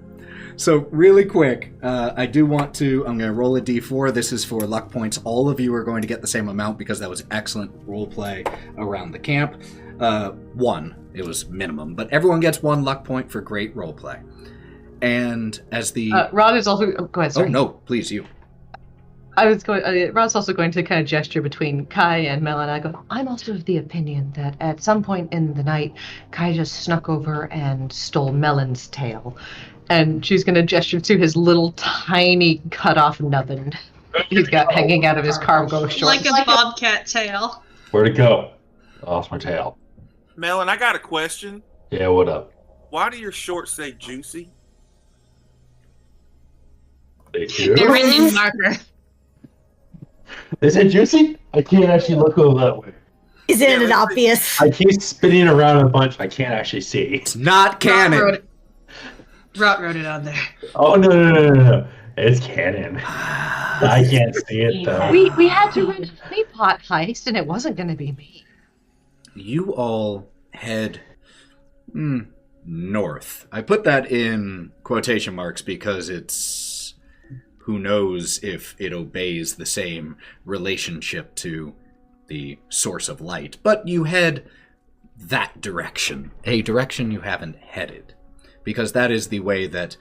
So, really quick, I'm going to roll a d4. This is for luck points. All of you are going to get the same amount because that was excellent role play around the camp. 1. It was minimum, but everyone gets 1 luck point for great role play. And as the... Rod is also... Oh, go ahead, sorry. Oh, no, please, you. Rod's also going to kind of gesture between Kai and Melon. I go, I'm also of the opinion that at some point in the night, Kai just snuck over and stole Melon's tail. And she's going to gesture to his little tiny cut-off nubbin he's got hanging out of his cargo shorts. Like a bobcat tail. Where'd it go? I lost my tail. Melon, I got a question. Yeah, what up? Why do your shorts say juicy? They do? They're written in marker. Is it juicy? I can't actually look over that way. Isn't it let's see. obvious? I keep spinning around a bunch. I can't actually see. It's not canon. Wraught wrote it on there. Oh, no. It's canon. I can't see it, though. We had to run a honey pot heist, and it wasn't going to be me. You all head north. I put that in quotation marks because it's... Who knows if it obeys the same relationship to the source of light. But you head that direction. A direction you haven't headed. Because that is the way that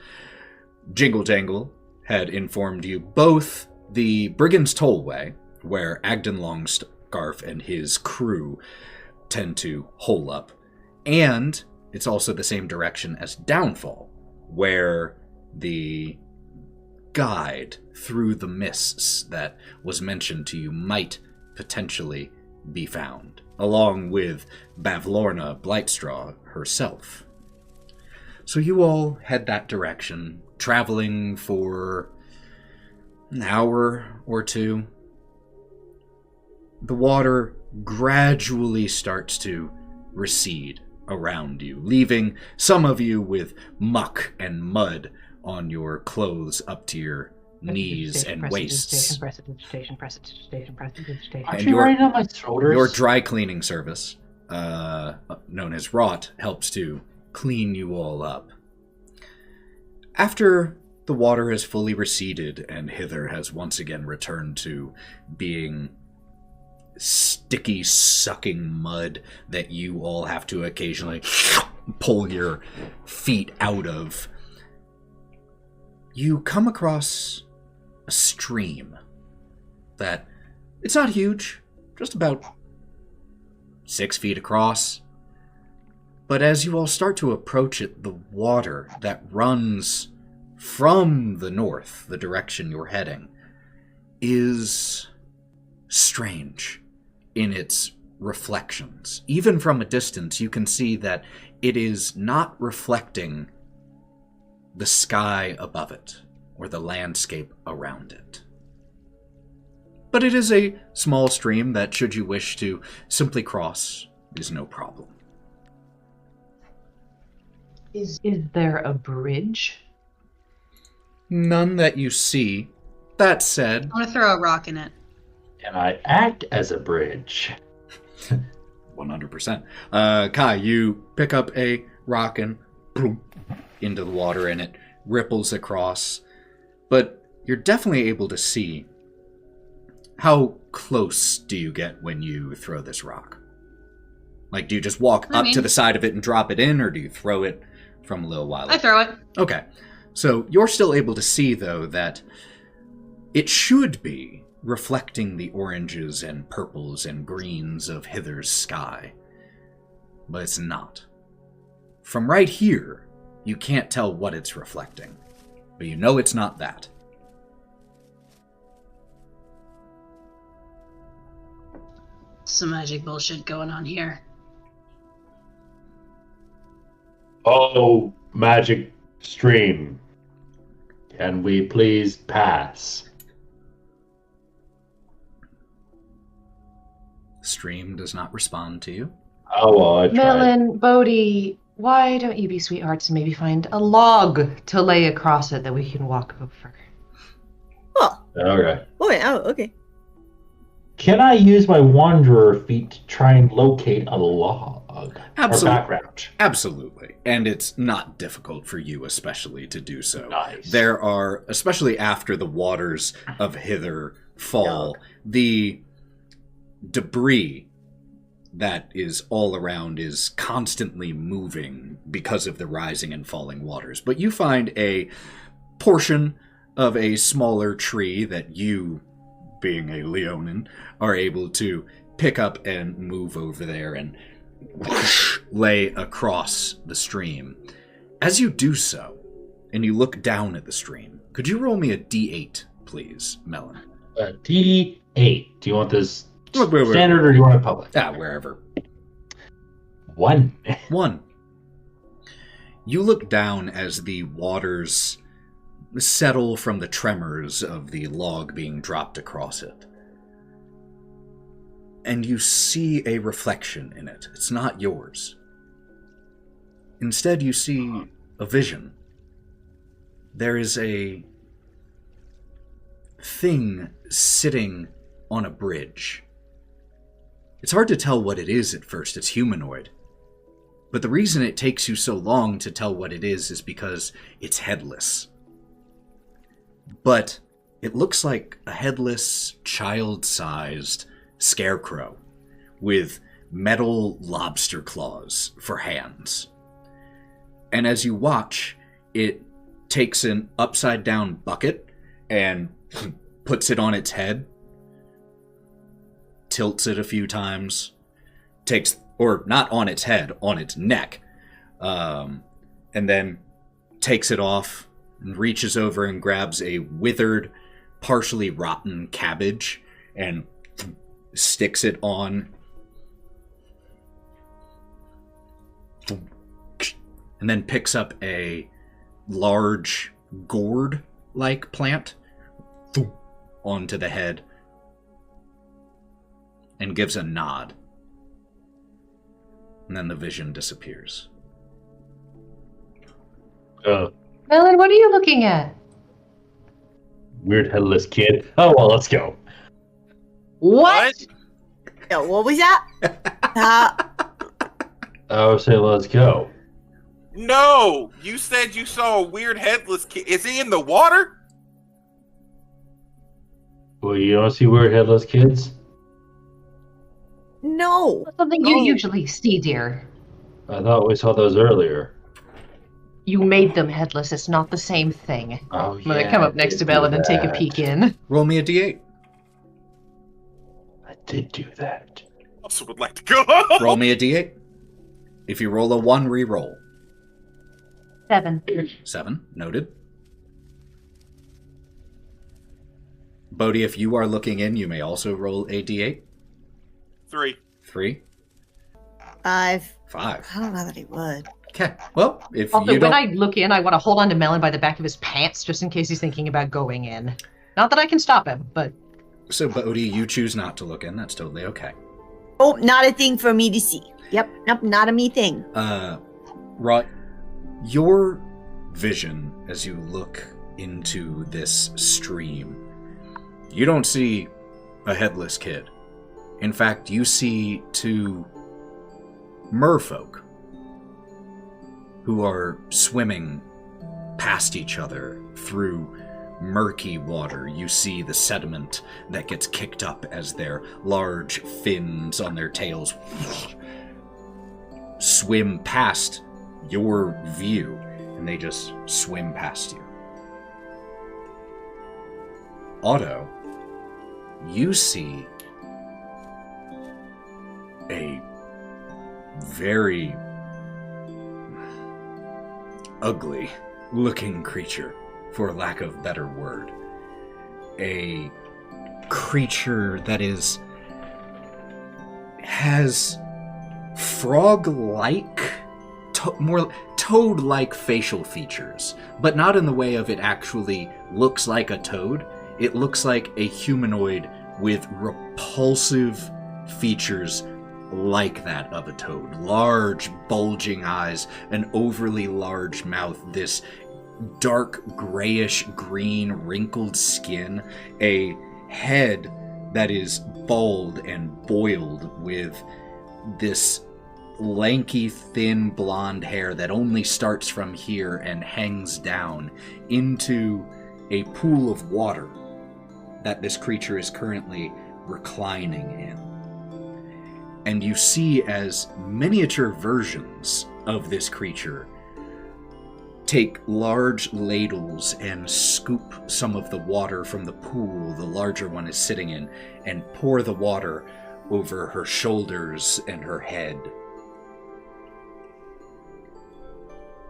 Jingle Jangle had informed you. Both the Brigand's Tollway, where Agdon Longscarf and his crew tend to hole up. And it's also the same direction as Downfall, where the guide through the mists that was mentioned to you might potentially be found, along with Bavlorna Blightstraw herself. So you all head that direction, traveling for an hour or two. The water gradually starts to recede around you, leaving some of you with muck and mud on your clothes up to your knees and waists. Aren't you wearing on my shoulders? Your dry cleaning service, known as Wraught, helps to clean you all up. After the water has fully receded and Hither has once again returned to being sticky, sucking mud that you all have to occasionally pull your feet out of, you come across a stream that, it's not huge, just about 6 feet across. But as you all start to approach it, the water that runs from the north, the direction you're heading, is strange in its reflections. Even from a distance, you can see that it is not reflecting the sky above it or the landscape around it. But it is a small stream that, should you wish to simply cross, is no problem. Is there a bridge? None that you see. That said, I'm gonna throw a rock in it. And I act as a bridge. 100%. Kai, you pick up a rock and boom, into the water, and it ripples across. But you're definitely able to see. How close do you get when you throw this rock? Like, do you just walk up to the side of it and drop it in, or do you throw it from a little while? I throw it. Okay. So you're still able to see, though, that it should be reflecting the oranges and purples and greens of Hither's sky. But it's not. From right here, you can't tell what it's reflecting. But you know it's not that. Some magic bullshit going on here. Oh, magic stream. Can we please pass? Stream does not respond to you. Oh, well, I tried. Melon, Bodie, why don't you be sweethearts and maybe find a log to lay across it that we can walk over? Oh. Okay. Okay. Can I use my wanderer feet to try and locate a log? Absolutely. Or background? Absolutely. And it's not difficult for you especially to do so. Nice. There are, especially after the waters of Hither fall, the debris that is all around is constantly moving because of the rising and falling waters. But you find a portion of a smaller tree that you, being a Leonin, are able to pick up and move over there and lay across the stream. As you do so, and you look down at the stream, could you roll me a d8, please, Melon? D8. Do you want this Wait. standard or do you want it public? Wherever. 1. 1. You look down as the waters settle from the tremors of the log being dropped across it. And you see a reflection in it. It's not yours. Instead, you see a vision. There is a thing sitting on a bridge. It's hard to tell what it is at first. It's humanoid. But the reason it takes you so long to tell what it is because it's headless. But it looks like a headless, child-sized scarecrow with metal lobster claws for hands. And as you watch, it takes an upside-down bucket and puts it on its head, tilts it a few times, or not on its head, on its neck, and then takes it off and reaches over and grabs a withered, partially rotten cabbage and sticks it on, and then picks up a large gourd-like plant onto the head and gives a nod. And then the vision disappears. Melon, what are you looking at? Weird headless kid. Oh, well, let's go. What? Yeah, what was that? I would say let's go. No! You said you saw a weird headless kid. Is he in the water? Well, you don't see weird headless kids? No. That's something you usually see, dear. I thought we saw those earlier. You made them headless. It's not the same thing. Oh, I'm gonna come up next to Melon and take a peek in. Roll me a d8. I did do that. I also would like to go. Roll me a d8. If you roll a 1, re-roll. 7. 7, noted. Bodie, if you are looking in, you may also roll a d8. 3. 3. 5. 5. I don't know that he would. Okay. Well, if Also, you don't... when I look in, I want to hold on to Melon by the back of his pants just in case he's thinking about going in. Not that I can stop him, but... So, Bodie, you choose not to look in. That's totally okay. Oh, not a thing for me to see. Yep, nope, not a me thing. Wraught, your vision as you look into this stream, you don't see a headless kid. In fact, you see 2 merfolk who are swimming past each other through murky water. You see the sediment that gets kicked up as their large fins on their tails swim past your view, and they just swim past you. Otto, you see a very ugly looking creature, for lack of better word. A creature that has frog-like, more toad-like facial features, but not in the way of it actually looks like a toad. It looks like a humanoid with repulsive features like that of a toad. Large, bulging eyes, an overly large mouth, this dark grayish-green wrinkled skin, a head that is bald and boiled with this lanky, thin blonde hair that only starts from here and hangs down into a pool of water that this creature is currently reclining in. And you see as miniature versions of this creature take large ladles and scoop some of the water from the pool the larger one is sitting in and pour the water over her shoulders and her head.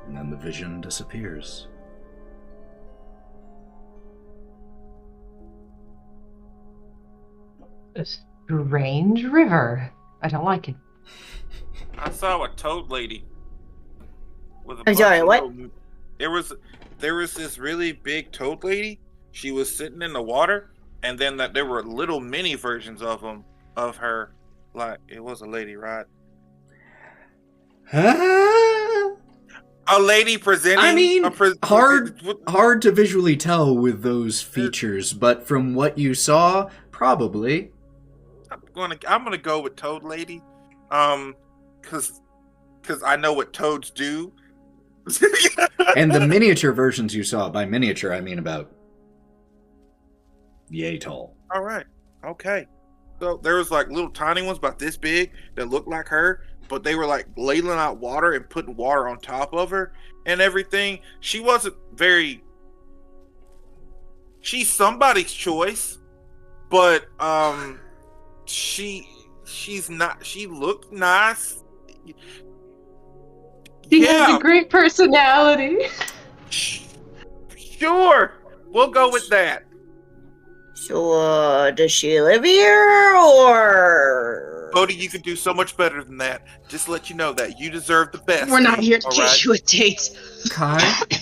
And then the vision disappears. A strange river. I don't like it. I saw a toad lady. With a I'm sorry, what? There was this really big toad lady. She was sitting in the water, and then there were little mini versions of her. Like, it was a lady, right? A lady presenting. I mean, hard to visually tell with those features, but from what you saw, probably. I'm gonna go with Toad Lady, because I know what toads do. And the miniature versions you saw, by miniature I mean about yay tall. All right, okay. So there was like little tiny ones about this big that looked like her, but they were like ladling out water and putting water on top of her and everything. She wasn't very. She's somebody's choice, but She's not. She looked nice. She has a great personality. Sure, we'll go with that. So, does she live here, or? Bodie, you can do so much better than that. Just to let you know that you deserve the best. We're not here to all get right? you a date. Kai?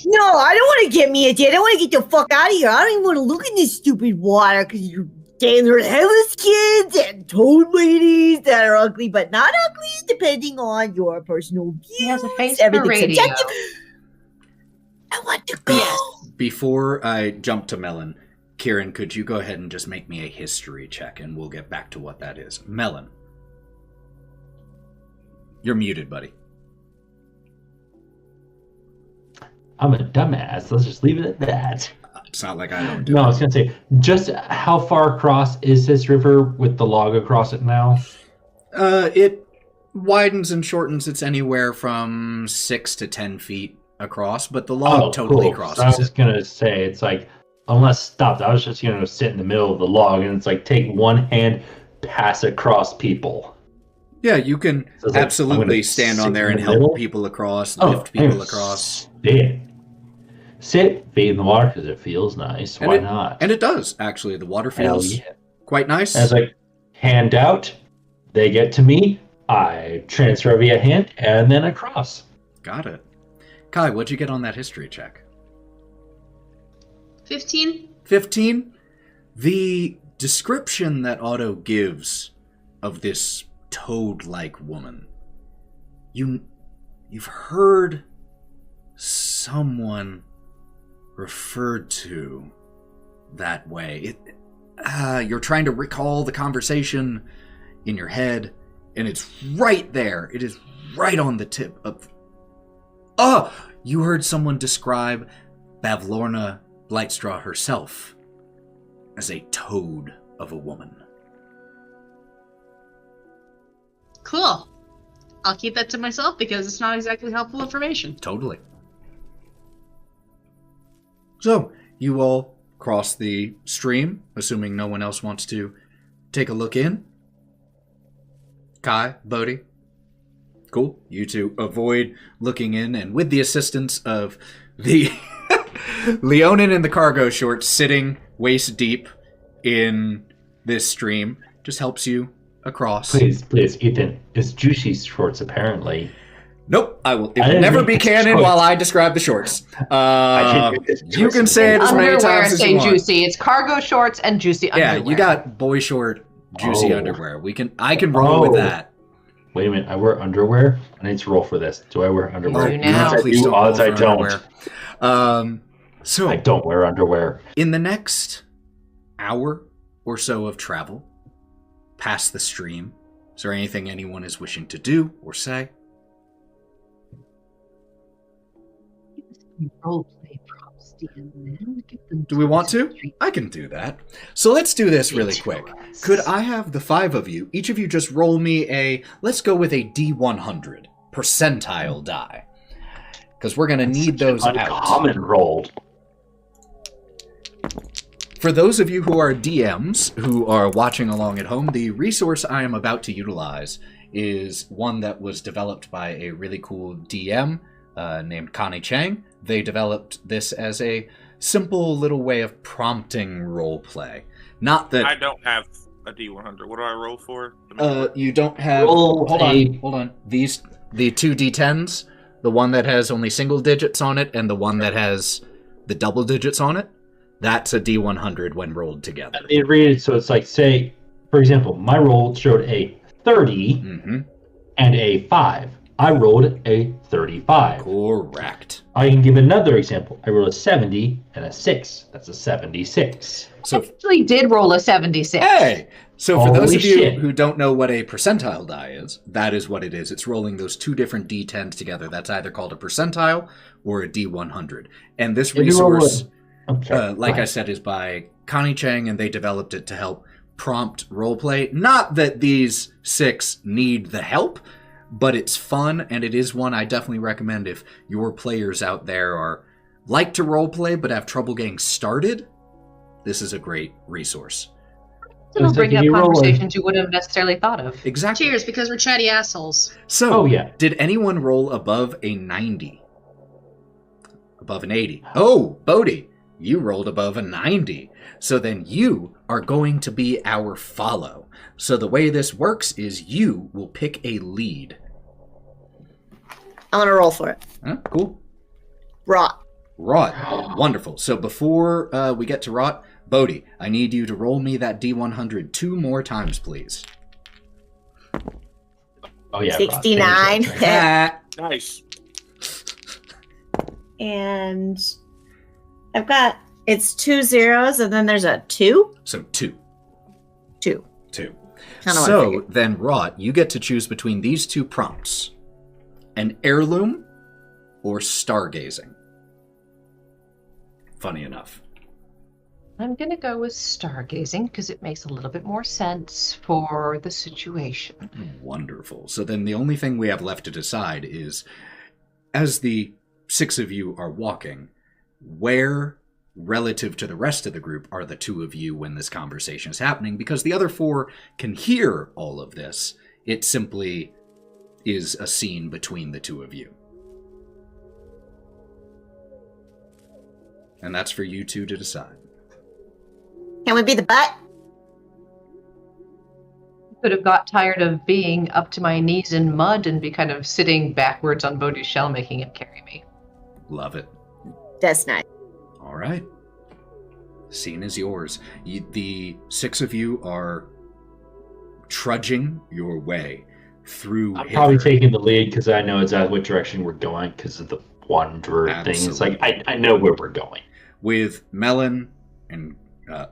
No, I don't want to get me a date. I want to get the fuck out of here. I don't even want to look in this stupid water because you're saying there's headless kids and toad ladies that are ugly but not ugly, depending on your personal views. He has a face for Everything's radio. subjective. I want to go. Before I jump to Melon, Kieren, could you go ahead and just make me a history check, and we'll get back to what that is. Melon. You're muted, buddy. I'm a dumbass. Let's just leave it at that. It's not like I don't do No, I it. was going to say, just how far across is this river with the log across it now? It widens and shortens. It's anywhere from 6 to 10 feet across, but the log totally cool. crosses So I was it. going to say, it's like, unless stopped, I was just going to sit in the middle of the log, and it's like, take one hand, pass across people. Yeah, you can So it's like, I'm absolutely gonna stand on sit there in and the help middle? people across, Oh, lift people across. Sit, feet in the water, because it feels nice. And Why it- not? And it does, actually. The water Hell feels yeah. quite nice. And it's like, hand out, they get to me, I transfer via hand, and then across. Got it. Kai, what'd you get on that history check? 15? 15? The description that Otto gives of this toad-like woman, you've heard someone referred to that way. You're trying to recall the conversation in your head, and it's right there. It is right on the tip of... You heard someone describe Bavlorna Blightstraw herself as a toad of a woman. Cool. I'll keep that to myself because it's not exactly helpful information. Totally. So, you all cross the stream, assuming no one else wants to take a look in. Kai, Bodie. Cool. You two avoid looking in, and with the assistance of the Leonin in the cargo shorts sitting waist deep in this stream, just helps you across. Please, Ethan. It's Juicy Shorts, apparently. Nope, it will didn't never make be this canon choice. while I describe the shorts. You can say it as many Underwear times as say you want. juicy. It's cargo shorts and juicy underwear. Yeah, you got boy short, juicy Oh. underwear. I can roll with that. Wait a minute, I wear underwear? I need to roll for this. Do I wear underwear? do now. Odds I Please do, don't odds roll I for don't. underwear. So, I don't wear underwear. in the next hour or so of travel past the stream, is there anything anyone is wishing to do or say? Roleplay props, Dan. Get them Do we want to? street. I can do that. So let's do this really quick. Could I have the 5 of you, each of you just roll me let's go with a D100 percentile die. Because we're going to need those out. Uncommon rolled. For those of you who are DMs, who are watching along at home, the resource I am about to utilize is one that was developed by a really cool DM named Connie Chang. They developed this as a simple little way of prompting roleplay. Not that... I don't have a D100. What do I roll for? you don't have... Roll hold a- on. The 2 D10s, the one that has only single digits on it and the one that has the double digits on it, that's a D100 when rolled together. It reads, so it's like, say, for example, my roll showed a 30 Mm-hmm. and a 5. I rolled a 35. Correct. I can give another example. I rolled a 70 and a 6. That's a 76. So, Actually did roll a 76. hey! So for those Holy of you shit. who don't know what a percentile die is, that is what it is. It's rolling those 2 different D10s together. That's either called a percentile or a D100. And this If you roll resource, Okay. I said, is by Connie Chang, and they developed it to help prompt roleplay. Not that these 6 need the help, but it's fun, and it is one I definitely recommend if your players out there are like to roleplay but have trouble getting started. This is a great resource. It'll So bring can up you roll a- conversations you wouldn't have necessarily thought of. Exactly. Cheers, because we're chatty assholes. So, Oh, yeah. did anyone roll above a 90? Above an 80? Oh, Bodie, you rolled above a 90. So then you are going to be our follow. So the way this works is you will pick a lead. I'm gonna roll for it. Huh? Cool. Wraught. Wraught. Wonderful. So before we get to Wraught, Bodie, I need you to roll me that D100 2 more times, please. Oh, yeah. 69. Nice. And I've got, it's 2 zeros, and then there's a 2? So 2. 2. 2. Kinda what I So figured. then, Wraught, you get to choose between these 2 prompts. An heirloom or stargazing. Funny enough. I'm gonna go with stargazing because it makes a little bit more sense for the situation. Wonderful. So then the only thing we have left to decide is, as the 6 of you are walking, where relative to the rest of the group are the 2 of you when this conversation is happening? Because the other 4 can hear all of this. It simply is a scene between the 2 of you. And that's for you 2 to decide. Can we be the butt? Could have got tired of being up to my knees in mud and be kind of sitting backwards on Bodhi's shell, making him carry me. Love it. That's nice. All right. Scene is yours. The 6 of you are trudging your way through. I'm probably taking the lead because I know exactly what direction we're going because of the wonder thing. It's like, I know where we're going. With Melon and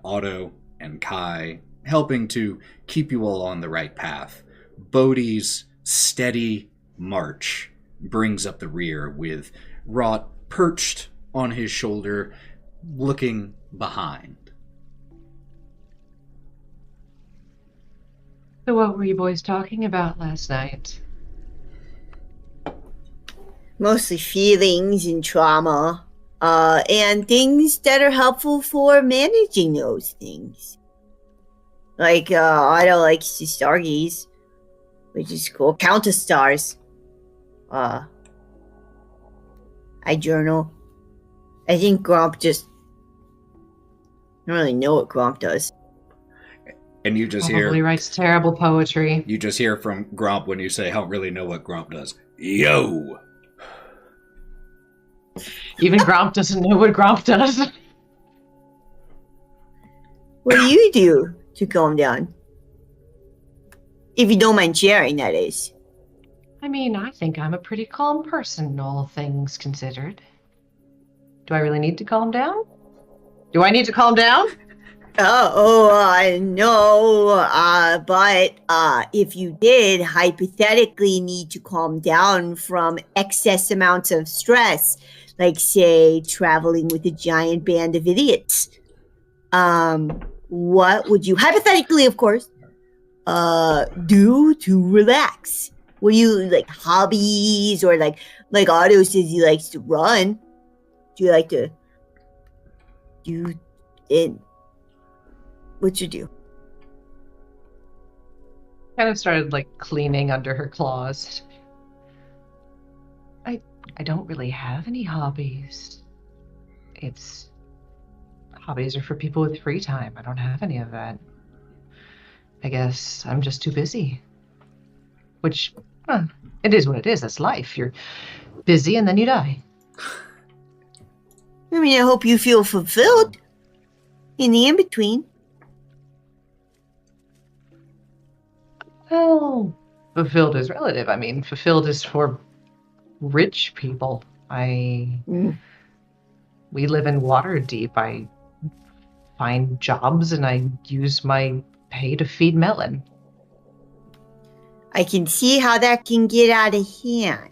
Otto and Kai helping to keep you all on the right path. Bodhi's steady march brings up the rear with Wraught perched on his shoulder, looking behind. So what were you boys talking about last night? Mostly feelings and trauma. And things that are helpful for managing those things. Like, Otto likes to stargaze, which is cool. Count the stars. I journal. I think Gromp just... I don't really know what Gromp does. And you just Probably hear... writes terrible poetry. You just hear from Gromp when you say, I don't really know what Gromp does. Yo! Even Gromp doesn't know what Gromp does. What do you do to calm down? If you don't mind sharing, that is. I mean, I think I'm a pretty calm person, all things considered. Do I really need to calm down? Do I need to calm down? No, but if you did hypothetically need to calm down from excess amounts of stress, like say traveling with a giant band of idiots, what would you hypothetically, of course, do to relax? What do you like, hobbies, or like Otto says he likes to run? Do you like to do it? What'd you do? Kind of started like cleaning under her claws. I don't really have any hobbies. Hobbies are for people with free time. I don't have any of that. I guess I'm just too busy. Which, it is what it is. That's life. You're busy and then you die. I mean, I hope you feel fulfilled in the in-between. Well, fulfilled is relative. I mean, fulfilled is for rich people. We live in Waterdeep. I find jobs and I use my pay to feed Melon. I can see how that can get out of hand.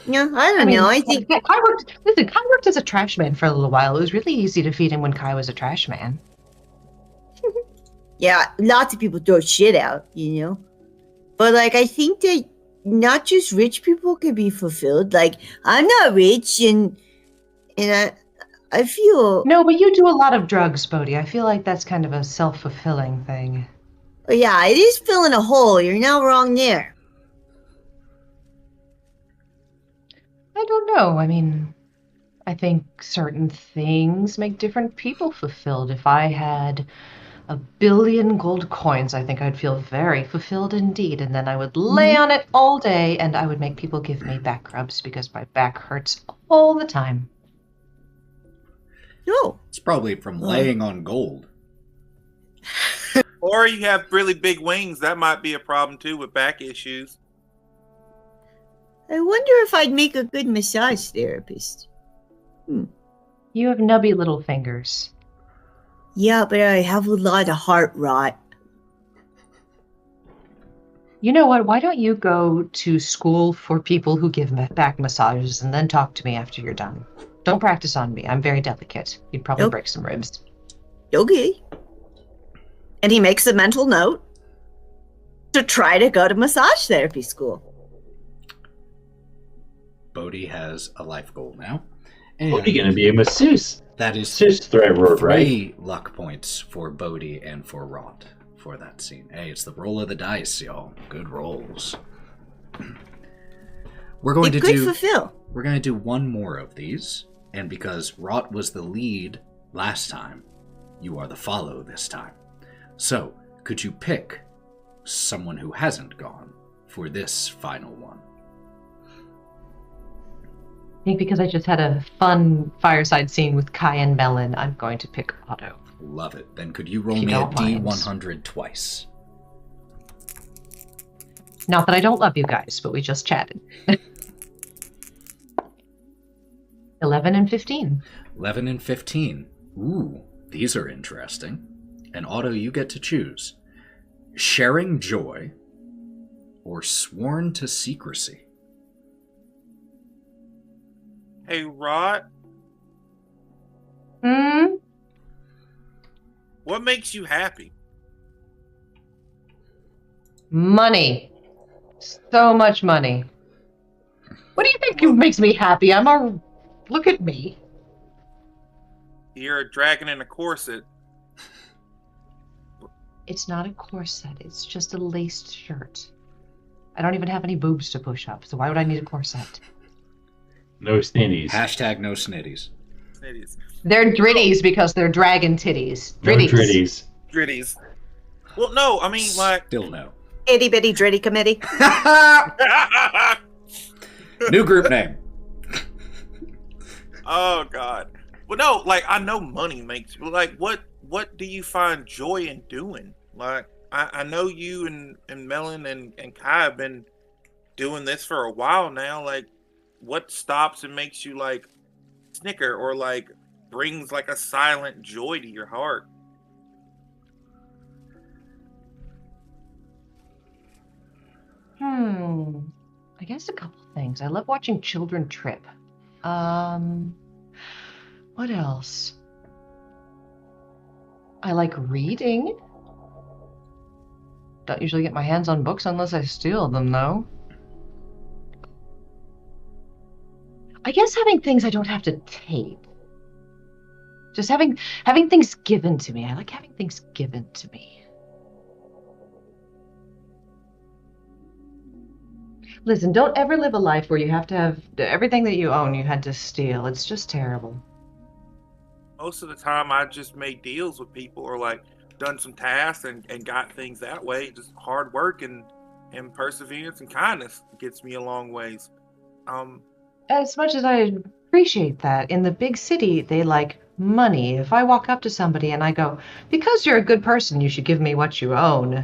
No, I don't know. I think Kai worked as a trash man for a little while. It was really easy to feed him when Kai was a trash man. yeah, lots of people throw shit out, you know. But like, I think that not just rich people can be fulfilled. Like, I'm not rich, and I feel... No, but you do a lot of drugs, Bodie. I feel like that's kind of a self-fulfilling thing. Yeah, it is filling a hole. You're not wrong there. I don't know. I mean, I think certain things make different people fulfilled. If I had 1 billion gold coins, I think I'd feel very fulfilled indeed. And then I would lay on it all day, and I would make people give me back rubs because my back hurts all the time. No. It's probably from laying on gold. Or you have really big wings. That might be a problem too with back issues. I wonder if I'd make a good massage therapist. You have nubby little fingers. Yeah, but I have a lot of heart rot. You know what? Why don't you go to school for people who give back massages and then talk to me after you're done? Don't practice on me. I'm very delicate. You'd probably break some ribs. Okay. And he makes a mental note to try to go to massage therapy school. Bodie has a life goal now. Bodie gonna be a masseuse. That is masseuse threat word, right? 3 luck points for Bodie and for Wraught for that scene. Hey, it's the roll of the dice, y'all. Good rolls. We're going to do one more of these, and because Wraught was the lead last time, you are the follow this time. So, could you pick someone who hasn't gone for this final one? I think because I just had a fun fireside scene with Kai and Melon, I'm going to pick Otto. Love it. Then could you roll me a D100 twice? Not that I don't love you guys, but we just chatted. 11 and 15. 11 and 15. Ooh, these are interesting. And Otto, you get to choose. Sharing joy or sworn to secrecy? Hey, Wraught. What makes you happy? Money. So much money. What do you think makes me happy? Look at me. You're a dragon in a corset. It's not a corset. It's just a laced shirt. I don't even have any boobs to push up, so why would I need a corset? No snitties. Hashtag no snitties. Snitties. They're dritties because they're dragon titties. Dritties. No dritties. Dritties. Well, no, I mean, like... Still no. Itty bitty dritty committee. New group name. Oh, God. Well, no, like, I know money makes... Like, what do you find joy in doing? Like, I know you and Melon and Kai have been doing this for a while now. Like, what stops and makes you, like, snicker or, like, brings, like, a silent joy to your heart? I guess a couple things. I love watching children trip. What else? I like reading. Don't usually get my hands on books unless I steal them, though. I guess having things I don't have to tape. Just having things given to me. I like having things given to me. Listen, don't ever live a life where you have to have everything that you own you had to steal. It's just terrible. Most of the time, I just made deals with people or, like, done some tasks and got things that way. Just hard work and perseverance and kindness gets me a long ways. As much as I appreciate that, in the big city, they like money. If I walk up to somebody and I go, because you're a good person, you should give me what you own.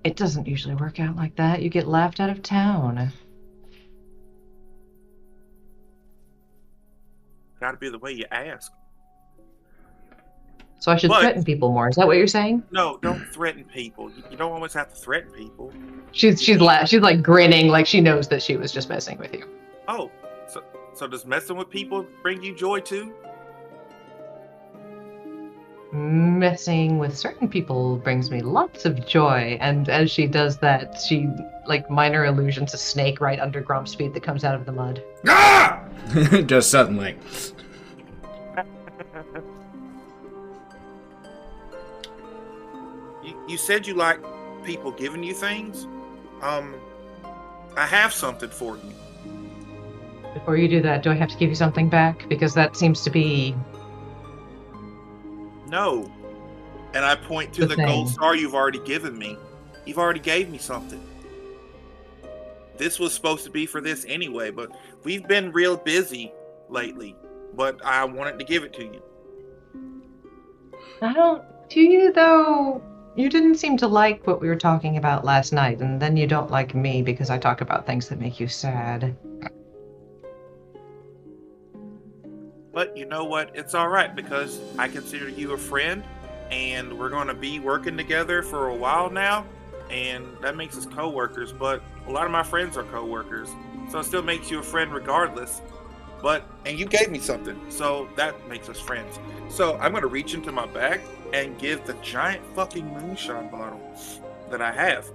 It doesn't usually work out like that. You get laughed out of town. Gotta be the way you ask. So I should threaten people more. Is that what you're saying? No, don't threaten people. You don't always have to threaten people. She's like grinning, like she knows that she was just messing with you. Oh, so does messing with people bring you joy too? Messing with certain people brings me lots of joy, and as she does that, she like minor allusions a snake right under Gromp's feet that comes out of the mud. Ah! Just suddenly. You said you like people giving you things. I have something for you. Before you do that, do I have to give you something back? Because that seems to be... No. And I point to the gold star you've already given me. You've already gave me something. This was supposed to be for this anyway, but we've been real busy lately. But I wanted to give it to you. Do you, though? You didn't seem to like what we were talking about last night, and then you don't like me because I talk about things that make you sad. But you know what? It's all right because I consider you a friend, and we're going to be working together for a while now, and that makes us co-workers. But a lot of my friends are co-workers, so it still makes you a friend regardless. And you gave me something, so that makes us friends. So I'm going to reach into my bag and give the giant fucking moonshine bottle that I have.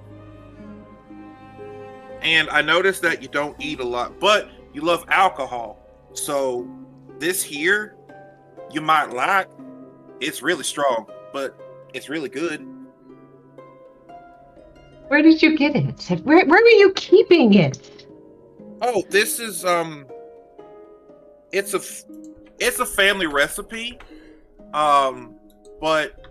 And I noticed that you don't eat a lot, but you love alcohol. So this here, you might like. It's really strong, but it's really good. Where did you get it? Where were you keeping it? Oh, this is it's a family recipe. But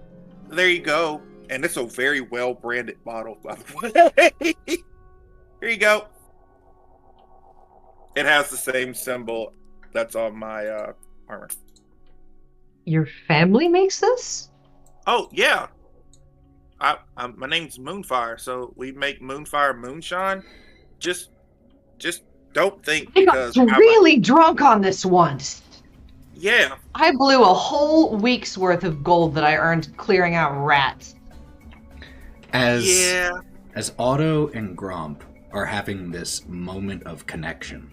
there you go. And it's a very well branded bottle, by the way. Here you go. It has the same symbol that's on my armor. Your family makes this? Oh yeah. My name's Moonfire, so we make Moonfire moonshine. Just don't think because I got really drunk on this once. Yeah. I blew a whole week's worth of gold that I earned clearing out rats. As Otto and Gromp are having this moment of connection,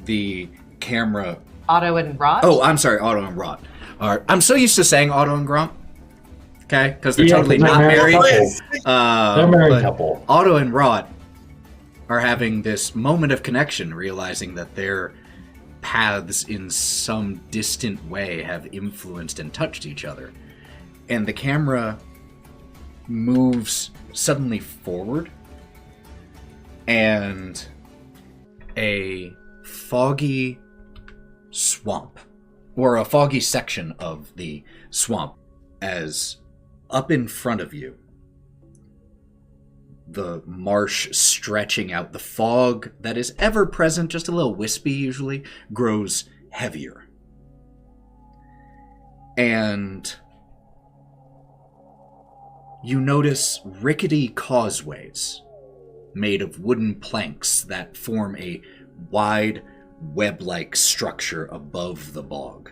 the camera... Otto and Wraught? Oh, I'm sorry, Otto and Wraught. I'm so used to saying Otto and Gromp, okay? Because they're totally not married. They're a married couple. Otto and Wraught are having this moment of connection, realizing that their paths in some distant way have influenced and touched each other. And the camera moves suddenly forward, and a foggy swamp, or a foggy section of the swamp, as up in front of you, the marsh stretching out, the fog that is ever present, just a little wispy usually, grows heavier. And you notice rickety causeways made of wooden planks that form a wide web-like structure above the bog,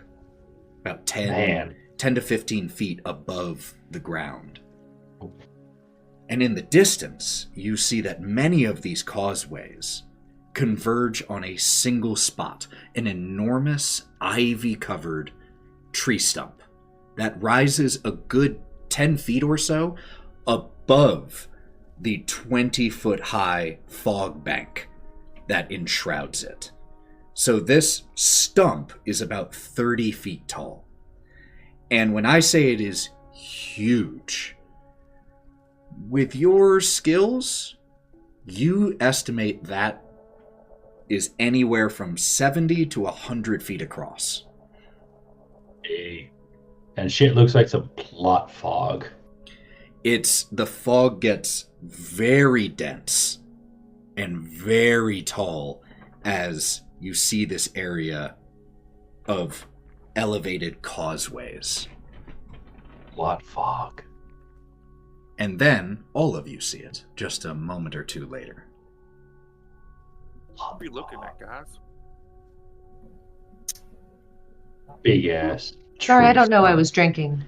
about 10 to 15 feet above the ground. And in the distance, you see that many of these causeways converge on a single spot, an enormous ivy-covered tree stump that rises a good 10 feet or so above the 20-foot-high fog bank that enshrouds it. So this stump is about 30 feet tall. And when I say it is huge, with your skills, you estimate that is anywhere from 70 to 100 feet across. And shit looks like some plot fog. The fog gets very dense and very tall as you see this area of elevated causeways. Plot fog. And then all of you see it, just a moment or two later. What are you looking at, guys? Big ass. Sorry, I don't know. I was drinking.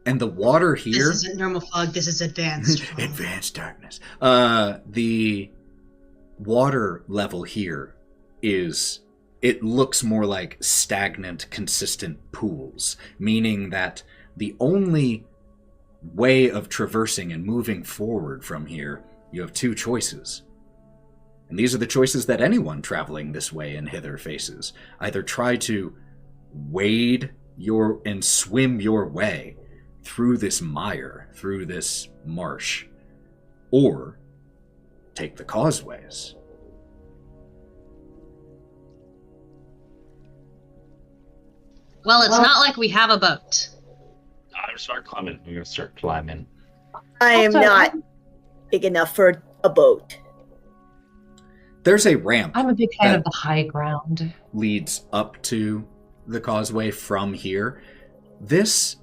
And the water here... This isn't normal fog, this is advanced fog. Advanced darkness. The water level here it looks more like stagnant, consistent pools, meaning that the only way of traversing and moving forward from here, you have two choices. And these are the choices that anyone traveling this way and hither faces. Either try to wade and swim your way through this mire, through this marsh, or take the causeways. Well, it's not like we have a boat. I'm gonna start climbing. We're gonna start climbing. I am Also, not big enough for a boat. There's a ramp. I'm a big fan of the high ground. Leads up to the causeway from here. This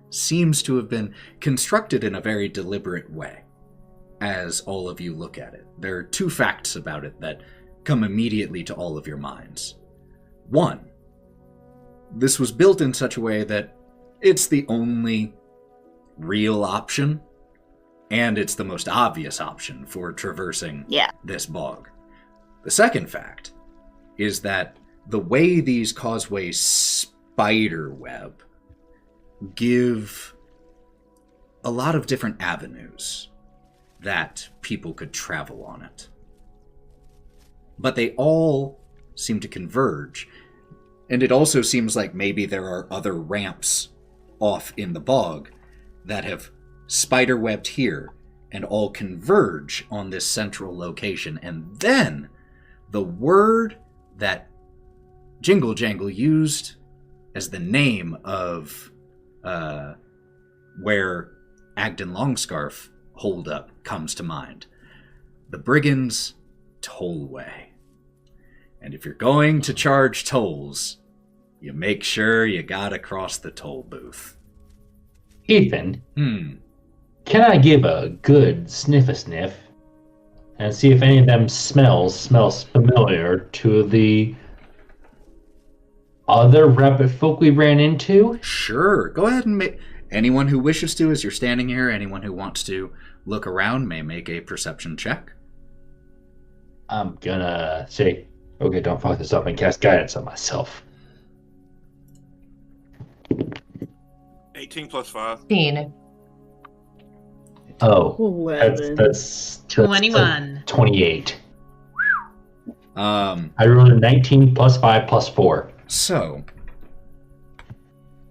seems to have been constructed in a very deliberate way, as all of you look at it. There are two facts about it that come immediately to all of your minds. One, this was built in such a way that it's the only real option, and it's the most obvious option for traversing this bog. The second fact is that the way these causeways spiderweb give a lot of different avenues that people could travel on it. But they all seem to converge, and it also seems like maybe there are other ramps off in the bog that have spiderwebbed here and all converge on this central location. And then the word that Jingle Jangle used as the name of where Agdon Longscarf hold up comes to mind. The Brigand's Tollway. And if you're going to charge tolls, you make sure you gotta cross the toll booth. Ethan, can I give a good sniff and see if any of them smells familiar to the other rabbit folk we ran into? Sure. Go ahead and make... Anyone who wishes to, as you're standing here, anyone who wants to look around may make a perception check. I'm gonna say, okay, don't fuck this up and cast guidance on myself. 18 plus 5. 15. Oh, 11. that's 21. 28. Um, I rolled a 19 plus 5 plus 4. So,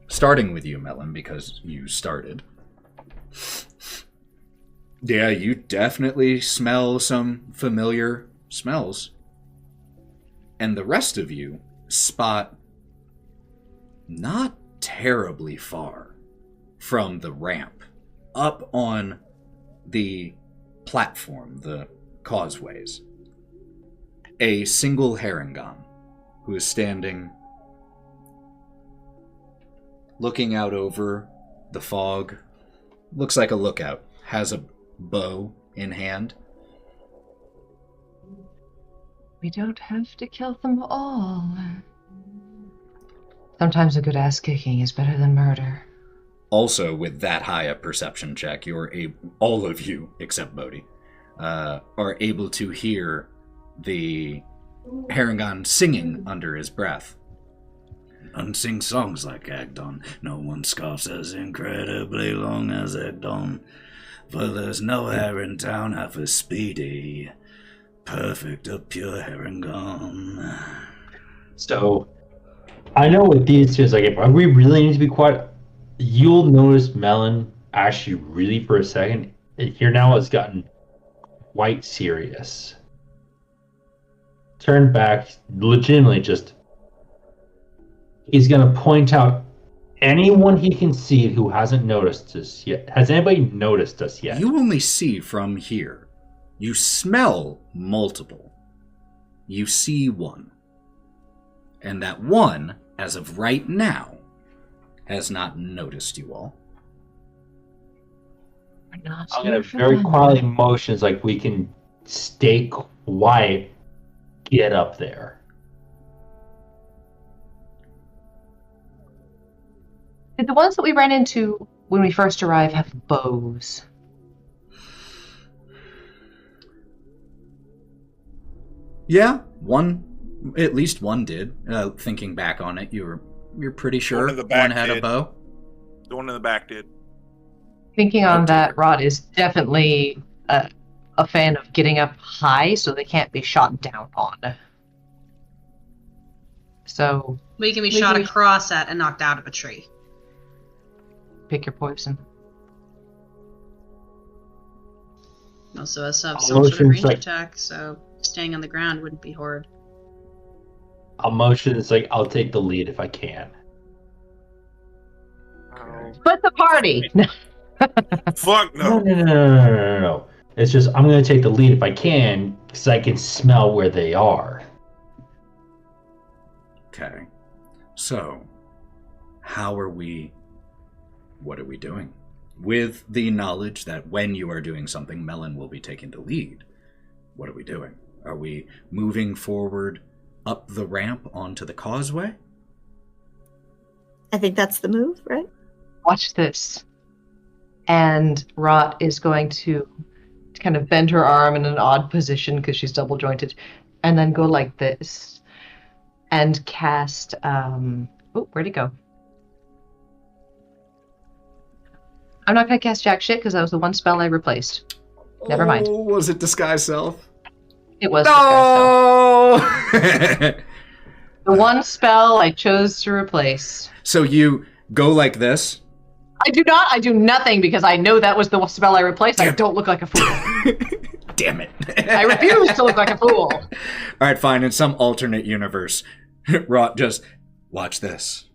starting with you, Melon, because you started. Yeah, you definitely smell some familiar smells. And the rest of you spot not terribly far from the ramp, up on the platform, the causeways, a single Harengon who is standing looking out over the fog. Looks like a lookout. Has a bow in hand. We don't have to kill them all. Sometimes a good ass kicking is better than murder. Also, with that high a perception check, all of you, except Bodie, are able to hear the Harengon singing under his breath. None sing songs like Agdon. No one scoffs as incredibly long as Agdon. For there's no hair in town half as speedy. Perfect, a pure Harengon. So, I know what these two is like. If we really need to be quiet, you'll notice Melon actually really for a second here now has gotten quite serious. Turn back, legitimately just. He's going to point out anyone he can see who hasn't noticed us yet. Has anybody noticed us yet? You only see from here. You smell multiple. You see one. And that one, as of right now, has not noticed you all. We're not I'm going to very quietly motions like we can stay quiet, get up there. Did the ones that we ran into when we first arrived have bows? Yeah, at least one did. Thinking back on it, you're pretty sure one had a bow. The one in the back did. Thinking on that, Wraught is definitely a fan of getting up high so they can't be shot down on. So We can be shot across at and knocked out of a tree. pick your poison. Most of us have some sort of range attack, so staying on the ground wouldn't be horrid. I'll motion. It's like I'll take the lead if I can. Split the party. Fuck no. No. It's just I'm gonna take the lead if I can, because I can smell where they are. Okay. So, what are we doing? With the knowledge that when you are doing something, Melon will be taking the lead. What are we doing? Are we moving forward up the ramp onto the causeway? I think that's the move, right? Watch this. And Wraught is going to kind of bend her arm in an odd position because she's double jointed, and then go like this and cast where'd it go? I'm not gonna cast jack shit because that was the one spell I replaced. Never mind. Was it Disguise Self? It was Disguise Self. No! The one spell I chose to replace. So you go like this. I do not. I do nothing because I know that was the spell I replaced. I don't look like a fool. Damn it. I refuse to look like a fool. All right, fine. In some alternate universe, Wraught just watch this.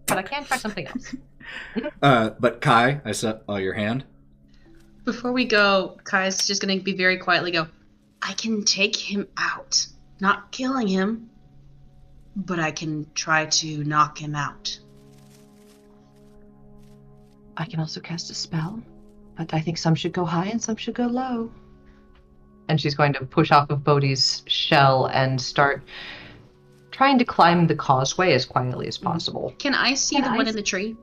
But I can try something else. But Kai, I saw your hand. Before we go, Kai's just going to be very quietly go, I can take him out. Not killing him, but I can try to knock him out. I can also cast a spell, but I think some should go high and some should go low. And she's going to push off of Bodie's shell and start trying to climb the causeway as quietly as possible. Can I see the one in the tree?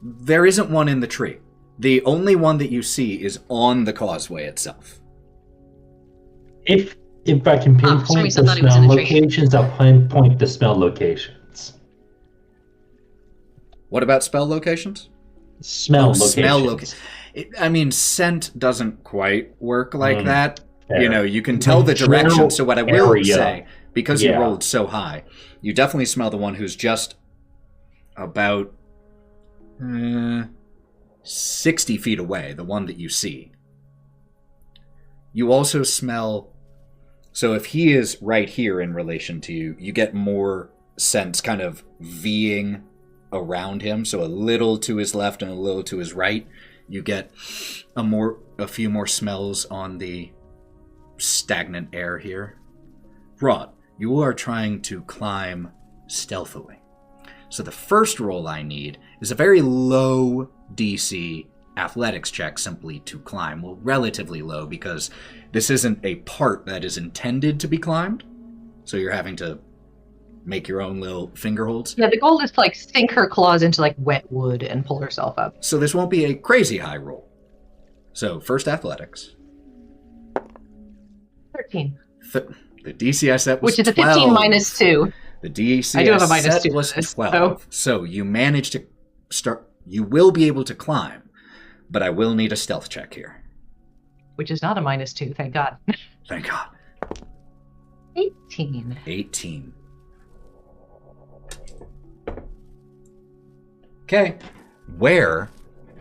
There isn't one in the tree. The only one that you see is on the causeway itself. If I can pinpoint the smell locations, I'll pinpoint the smell locations. What about spell locations? Smell locations. I mean, scent doesn't quite work like that. Fair. You know, you can tell the direction. So what I will say, because you rolled so high, you definitely smell the one who's just about 60 feet away, the one that you see. You also smell... So if he is right here in relation to you, you get more sense kind of V'ing around him. So a little to his left and a little to his right. You get a few more smells on the stagnant air here. Wraught, you are trying to climb stealthily. So the first roll I need is a very low DC athletics check simply to climb. Well, relatively low because this isn't a part that is intended to be climbed. So you're having to make your own little finger holds. Yeah, the goal is to sink her claws into wet wood and pull herself up. So this won't be a crazy high roll. So first athletics. 13. The DC I set was 12. Which is a 15 minus 2. The DC I do have a set minus 2 was for this, 12. So you managed to start... You will be able to climb, but I will need a stealth check here. Which is not a minus 2, thank God. Thank God. 18. 18. Okay. Where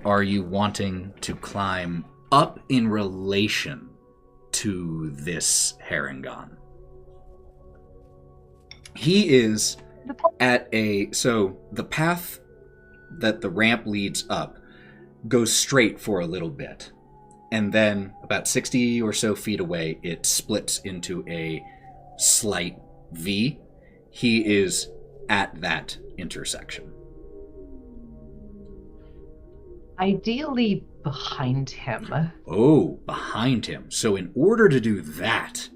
are you wanting to climb up in relation to this Harengon? He is at so the path that the ramp leads up goes straight for a little bit. And then about 60 or so feet away, it splits into a slight V. He is at that intersection. Ideally behind him. Oh, behind him. So in order to do that,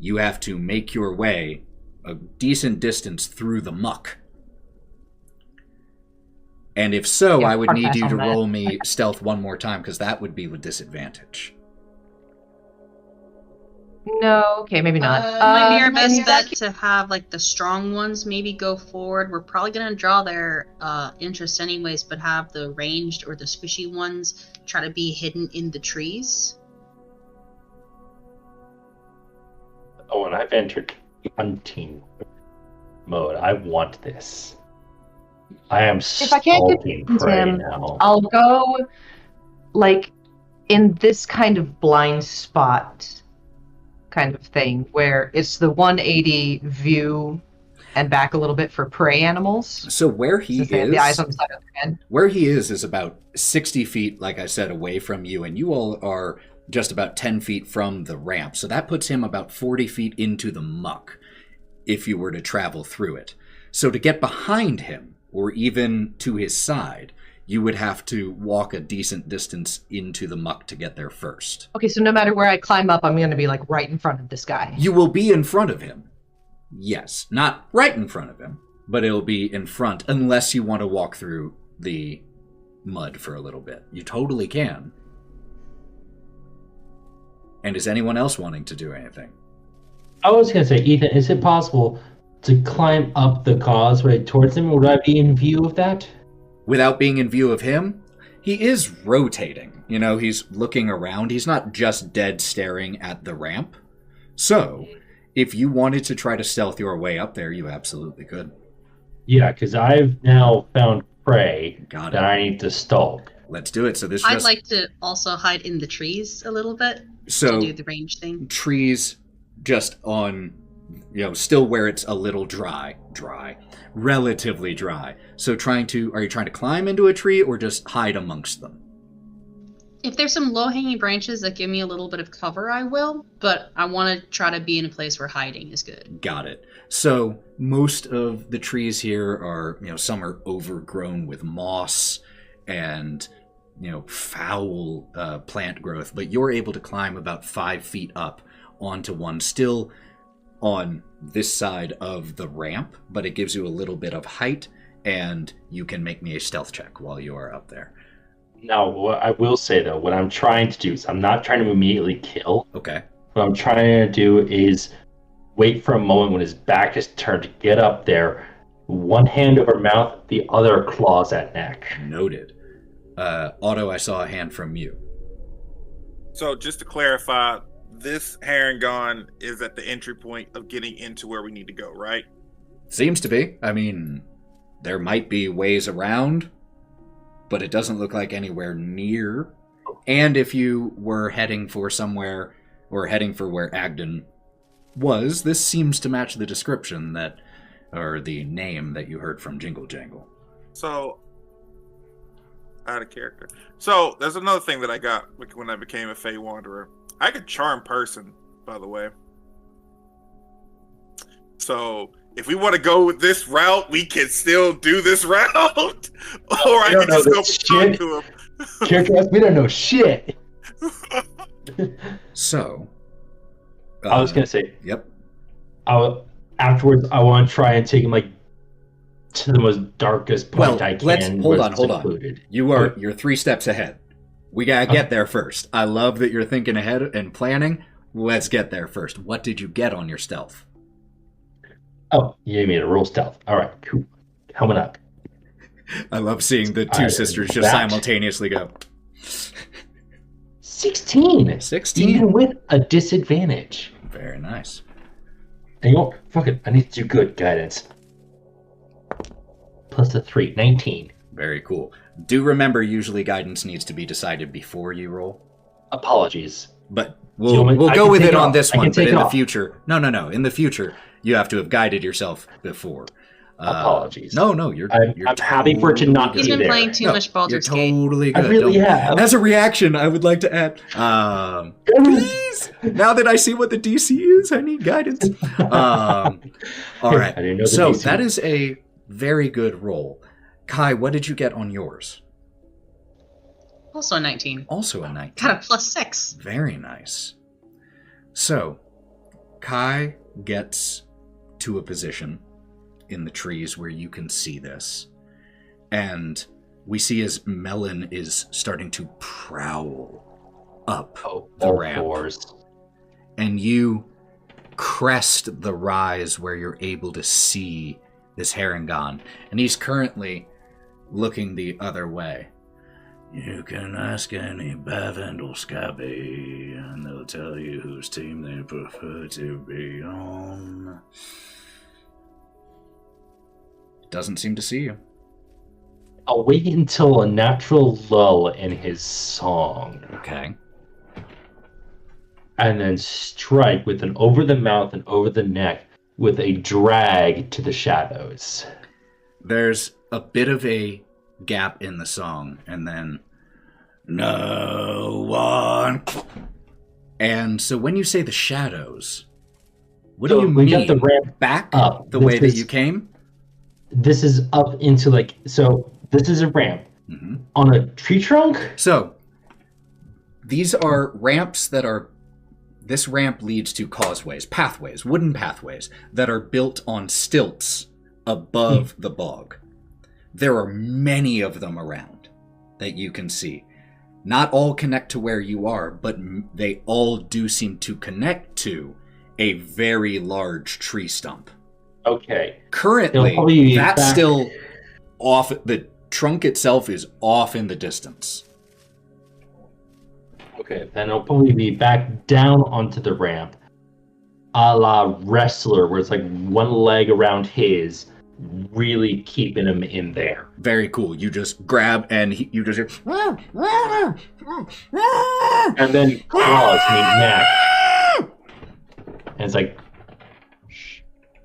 you have to make your way a decent distance through the muck. And if so, I would need you to roll me stealth one more time, because that would be with disadvantage. No, okay, maybe not. Might be our best bet to have the strong ones maybe go forward. We're probably going to draw their interest anyways, but have the ranged or the squishy ones try to be hidden in the trees. Oh, and I've entered hunting mode. I want this. I am If I can't get stalking to prey him, now. I'll go, like, in this kind of blind spot kind of thing, where it's the 180 view and back a little bit for prey animals. So where he Since they have the eyes on the side of their head. Where he is about 60 feet, like I said, away from you, and you all are just about 10 feet from the ramp. So that puts him about 40 feet into the muck if you were to travel through it. So to get behind him, or even to his side, you would have to walk a decent distance into the muck to get there first. Okay, so no matter where I climb up, I'm going to be, like, right in front of this guy. You will be in front of him. Yes. Not right in front of him, but it'll be in front unless you want to walk through the mud for a little bit. You totally can. And is anyone else wanting to do anything? I was going to say, Ethan, is it possible to climb up the causeway towards him? Would I be in view of that? Without being in view of him, he is rotating. You know, he's looking around. He's not just dead staring at the ramp. So, if you wanted to try to stealth your way up there, you absolutely could. Yeah, because I've now found prey Got it. that I need to stalk. Let's do it. So this I'd like to also hide in the trees a little bit so to do the range thing. Trees just on, still where it's a little dry, relatively dry. So are you trying to climb into a tree or just hide amongst them? If there's some low-hanging branches that give me a little bit of cover, I will, but I want to try to be in a place where hiding is good. Got it. So most of the trees here are, some are overgrown with moss and, foul plant growth, but you're able to climb about 5 feet up onto one, still on this side of the ramp, but it gives you a little bit of height, and you can make me a stealth check while you are up there. Now, what I will say, though, what I'm trying to do is I'm not trying to immediately kill. Okay. What I'm trying to do is wait for a moment when his back is turned to get up there. One hand over mouth, the other claws at neck. Noted. Otto, I saw a hand from you. So just to clarify, this Harengon is at the entry point of getting into where we need to go, right? Seems to be. I mean, there might be ways around, but it doesn't look like anywhere near. And if you were heading for somewhere, or heading for where Agdon was, this seems to match the description or the name that you heard from Jingle Jangle. So, out of character. So, there's another thing that I got when I became a Fey Wanderer. I could charm person, by the way. So, if we want to go with this route, we can still do this route. Or I can just go talk to him. Character, we don't know shit. So, I was gonna say, yep. Afterwards, I want to try and take him to the most darkest point I can. Hold on. You're 3 steps ahead. We gotta get there first. I love that you're thinking ahead and planning. Let's get there first. What did you get on your stealth? Oh, you made a roll stealth. All right, cool. Coming up. I love seeing the two sisters just simultaneously go. 16. 16. Even with a disadvantage. Very nice. And you know what? Fuck it. I need to do good guidance. Plus a 3. 19. Very cool. Do remember, usually guidance needs to be decided before you roll. Apologies. But we'll go with it on this one. But in the future, no. In the future, you have to have guided yourself before. Apologies. No, I'm happy for it to not be there. He's been playing too much Baldur's Gate. Totally good. I really have. As a reaction, I would like to add, please, now that I see what the DC is, I need guidance. All right. I didn't know the so DC. That is a very good roll. Kai, what did you get on yours? Also a 19. Also a 19. Got a +6. Very nice. So, Kai gets to a position in the trees where you can see this. And we see as Melon is starting to prowl up the ramp. And you crest the rise where you're able to see this Harengon. And he's currently looking the other way. You can ask any Bavandal Scabby, and they'll tell you whose team they prefer to be on. Doesn't seem to see you. I'll wait until a natural lull in his song. Okay. And then strike with an over the mouth and over the neck with a drag to the shadows. There's a bit of a gap in the song, and then no one. And so when you say the shadows, what do you mean? Got the ramp back up the way that you came? This is up into so this is a ramp on a tree trunk. So these are ramps that are. This ramp leads to causeways, pathways, wooden pathways that are built on stilts above the bog. There are many of them around that you can see. Not all connect to where you are, but they all do seem to connect to a very large tree stump. Okay. Currently, that's still off. The trunk itself is off in the distance. Okay, then it'll probably be back down onto the ramp, a la wrestler, where it's like one leg around his, really keeping him in there. Very cool. You just grab and you just hear, and then claws meet neck, and it's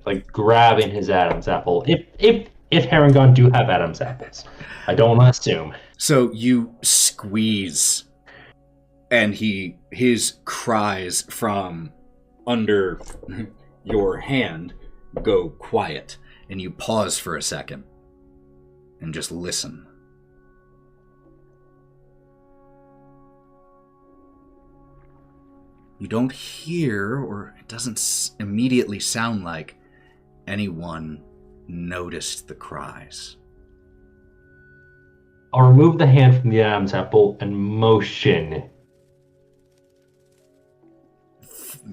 like grabbing his Adam's apple. If Harengon do have Adam's apples, I don't want to assume. So you squeeze. And his cries from under your hand go quiet, and you pause for a second and just listen. You don't hear, or it doesn't immediately sound like anyone noticed the cries. I'll remove the hand from the Adam's apple and motion.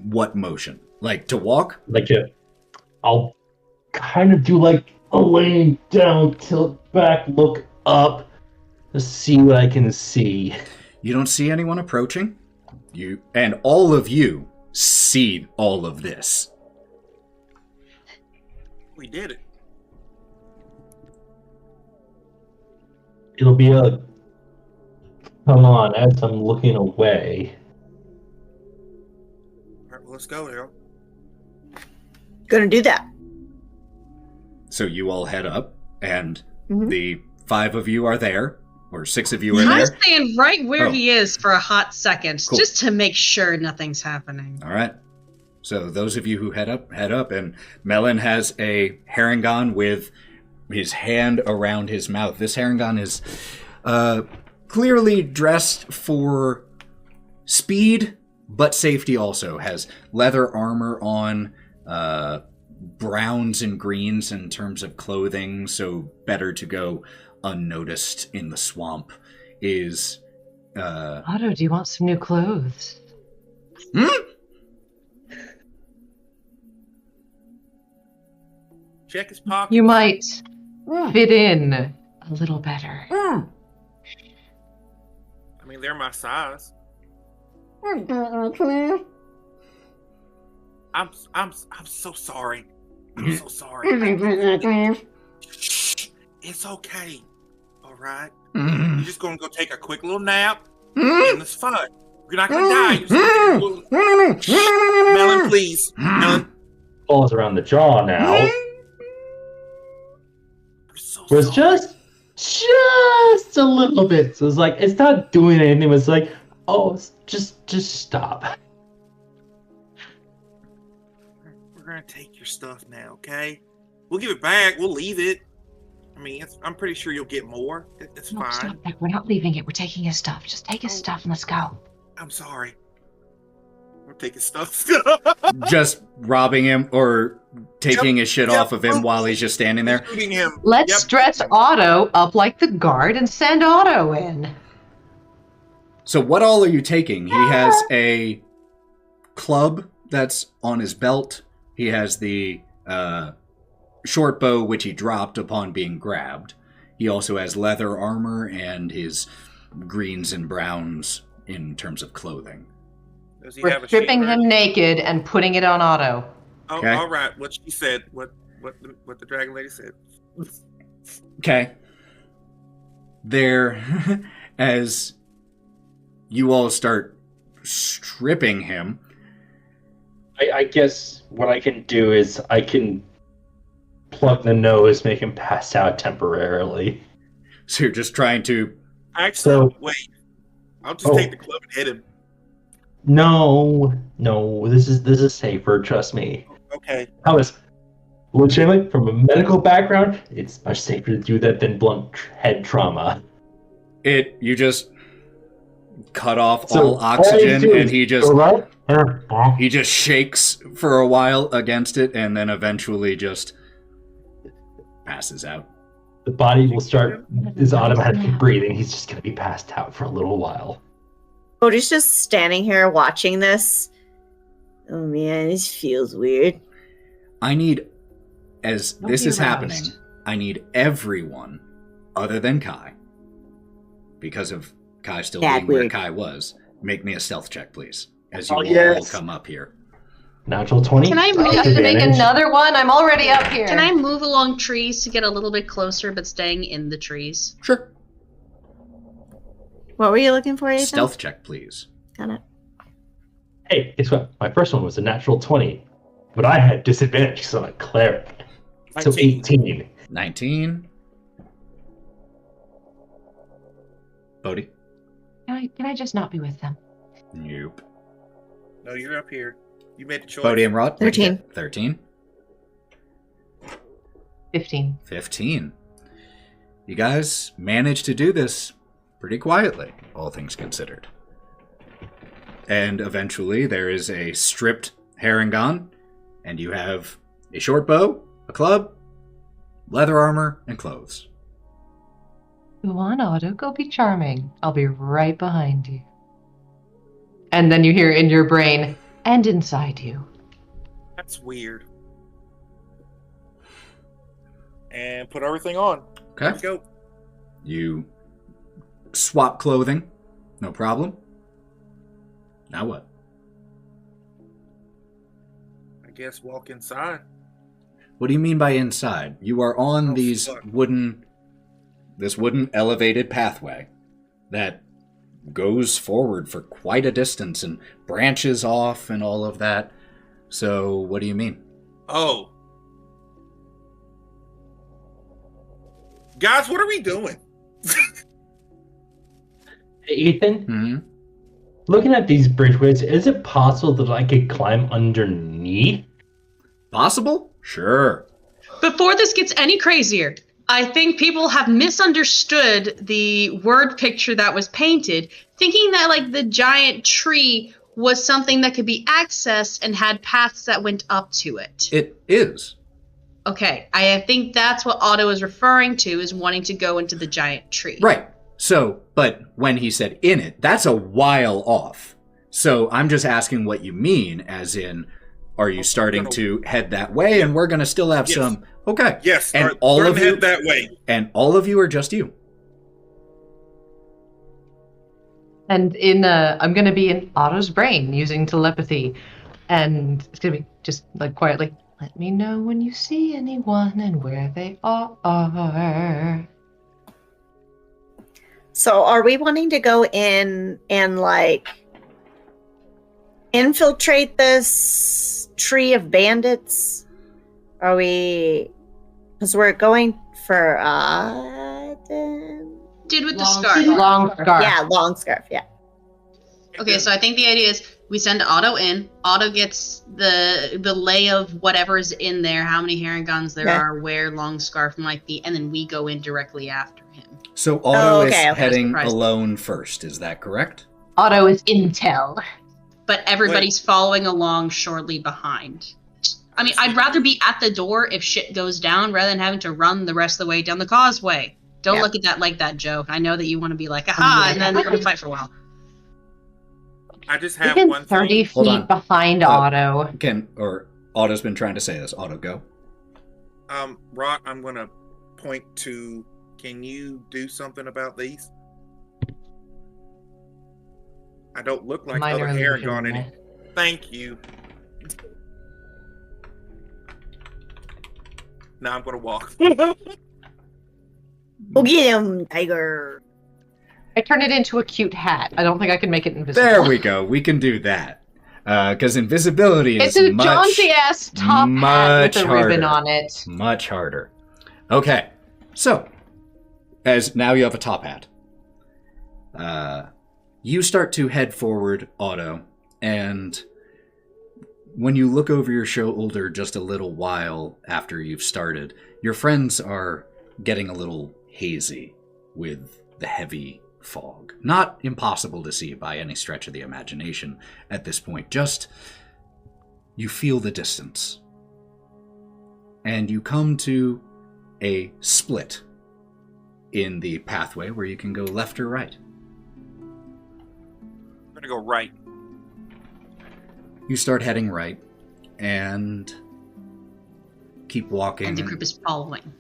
What motion? Like to walk? I'll kind of do like a laying down, tilt back, look up to see what I can see. You don't see anyone approaching? You and all of you see all of this. We did it. It'll be a come on as I'm looking away. Let's go, Harold. Gonna do that. So you all head up, and the 5 of you are there, or 6 of you are there. I'm staying right where he is for a hot second, Cool. just to make sure nothing's happening. All right. So those of you who head up, and Melon has a Harengon with his hand around his mouth. This Harengon is clearly dressed for speed, but safety also. Has leather armor on, browns and greens in terms of clothing, so better to go unnoticed in the swamp. Is Otto, do you want some new clothes? Check his pocket. You might fit in a little better. I mean, they're my size. I'm so sorry. I'm so sorry. Shh. It's okay. All right. You're just gonna go take a quick little nap, and it's fun. You're not gonna die. Melon, please. Melon. Falls around the jaw now. Was just a little bit. So it's like it's not doing anything. It was like, oh, just stop. We're gonna take your stuff now, okay? We'll give it back. We'll leave it. I mean, I'm pretty sure you'll get more. It's No, fine. stop that. We're not leaving it. We're taking his stuff. Just take his stuff and let's go. I'm sorry. We're taking stuff. just robbing him or taking his shit off of him while he's just standing there. Shooting him. Let's dress Otto up like the guard and send Otto in. So what all are you taking? He has a club that's on his belt. He has the short bow, which he dropped upon being grabbed. He also has leather armor and his greens and browns in terms of clothing. Does he We're have a stripping shaver? him naked and putting it on Otto. Oh, Okay. all right. What she said. What the dragon lady said. Okay. There, as you all start stripping him, I guess what I can do is I can plug the nose, make him pass out temporarily. so you're just trying to... Actually, So- wait. I'll just take the club and hit him. No, this is safer. Trust me. Okay. Thomas, legitimately, from a medical background, it's much safer to do that than blunt head trauma. You just cut off So, all oxygen, do and is he just... go right. He just shakes for a while against it, and then eventually just passes out. The body will start his automatic breathing. He's just gonna be passed out for a little while. Bodie's just standing here watching this. Oh man, this feels weird. I need, as Don't this be is happening, aroused. I need everyone other than Kai, because of Kai still Yeah, being where weird. Kai was, make me a stealth check, please, as you Oh, all yes. come up here. Natural 20. Can I Do I have to make Advantage. another one? I'm already up here. Can I move along trees to get a little bit closer, but staying in the trees? Sure. What were you looking for, Ethan? Stealth check, please. Got it. Hey, guess what? My first one was a natural 20, but I had disadvantage because I'm a cleric. So 19. 18. 19. Bodie? Can I just not be with them? Nope. No, you're up here. You made the choice. Bodie and Wraught? what'd you 13. get? 13. 15. 15. You guys managed to do this pretty quietly, all things considered. And eventually there is a stripped Harengon, and you have a short bow, a club, leather armor, and clothes. Go on, Otto. Go be charming. I'll be right behind you. And then you hear in your brain, and inside you. That's weird. And put everything on. Okay? Let's go. You swap clothing, no problem. Now what? I guess walk inside. What do you mean by inside? You are on Oh, these fuck. wooden elevated pathway that goes forward for quite a distance and branches off and all of that. So, what do you mean? Oh. Guys, what are we doing? Hey, Ethan, Hmm? looking at these bridgeways, is it possible that I could climb underneath? Possible? Sure. Before this gets any crazier, I think people have misunderstood the word picture that was painted, thinking that like the giant tree was something that could be accessed and had paths that went up to it. It is. Okay, I think that's what Otto is referring to, is wanting to go into the giant tree. Right. So, but when he said in it, that's a while off. So I'm just asking what you mean, as in, are you starting to head that way? And we're going to still have Yes. some. Okay. Yes, And start- all start of to you, head that way. and all of you are just you. And I'm gonna be in Otto's brain using telepathy, and it's gonna be just like quietly. Let me know when you see anyone and where they are. So are we wanting to go in and like infiltrate this tree of bandits? Are we, because we're going for Dude with the Long scarf. scarf. yeah, long scarf, yeah. Okay, so I think the idea is we send Otto in. Otto gets the lay of whatever's in there, how many Harengons there Okay. are, where Long Scarf might be, and then we go in directly after him. So Otto is okay, okay. heading Surprised. alone first. Is that correct? Otto is intel. But everybody's following along shortly behind. I mean, I'd rather be at the door if shit goes down rather than having to run the rest of the way down the causeway. Don't Yeah. look at that like that, Joe. I know that you want to be like, aha, and then we're going to fight for a while. I just We've have been one 30 thing. Hold on. feet behind Otto. Otto's been trying to say this. Otto, go. Wraught, I'm gonna point to. Can you do something about these? I don't look like Minor other illusion, Harengon any. right? Thank you. Now I'm gonna walk. Go get him, tiger. I turn it into a cute hat. I don't think I can make it invisible. There we go. We can do that. Because invisibility is It's a much, jaunty-ass top hat with a ribbon on it. Much harder. Okay. So, as now you have a top hat. You start to head forward, Otto, and when you look over your shoulder just a little while after you've started, your friends are getting a little hazy with the heavy fog. Not impossible to see by any stretch of the imagination at this point, just you feel the distance. And you come to a split in the pathway where you can go left or right. I'm gonna go right. You start heading right and keep walking. And the group is following.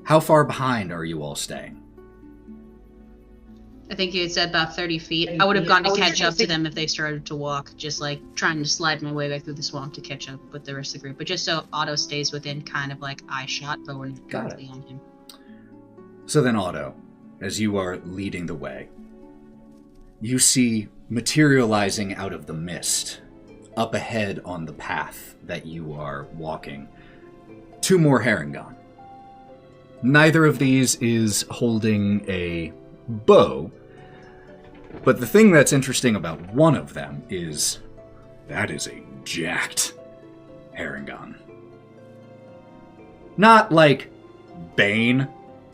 How far behind are you all staying? I think you had said about 30 feet. I would have gone to catch up to them if they started to walk, just like trying to slide my way back through the swamp to catch up with the rest of the group. But just so Otto stays within kind of like eye shot, but we're not directly on him. So then, Otto, as you are leading the way, you see materializing out of the mist, up ahead on the path that you are walking, 2 more Harengon. Neither of these is holding a bow, but the thing that's interesting about one of them is that is a jacked Harengon. Not like Bane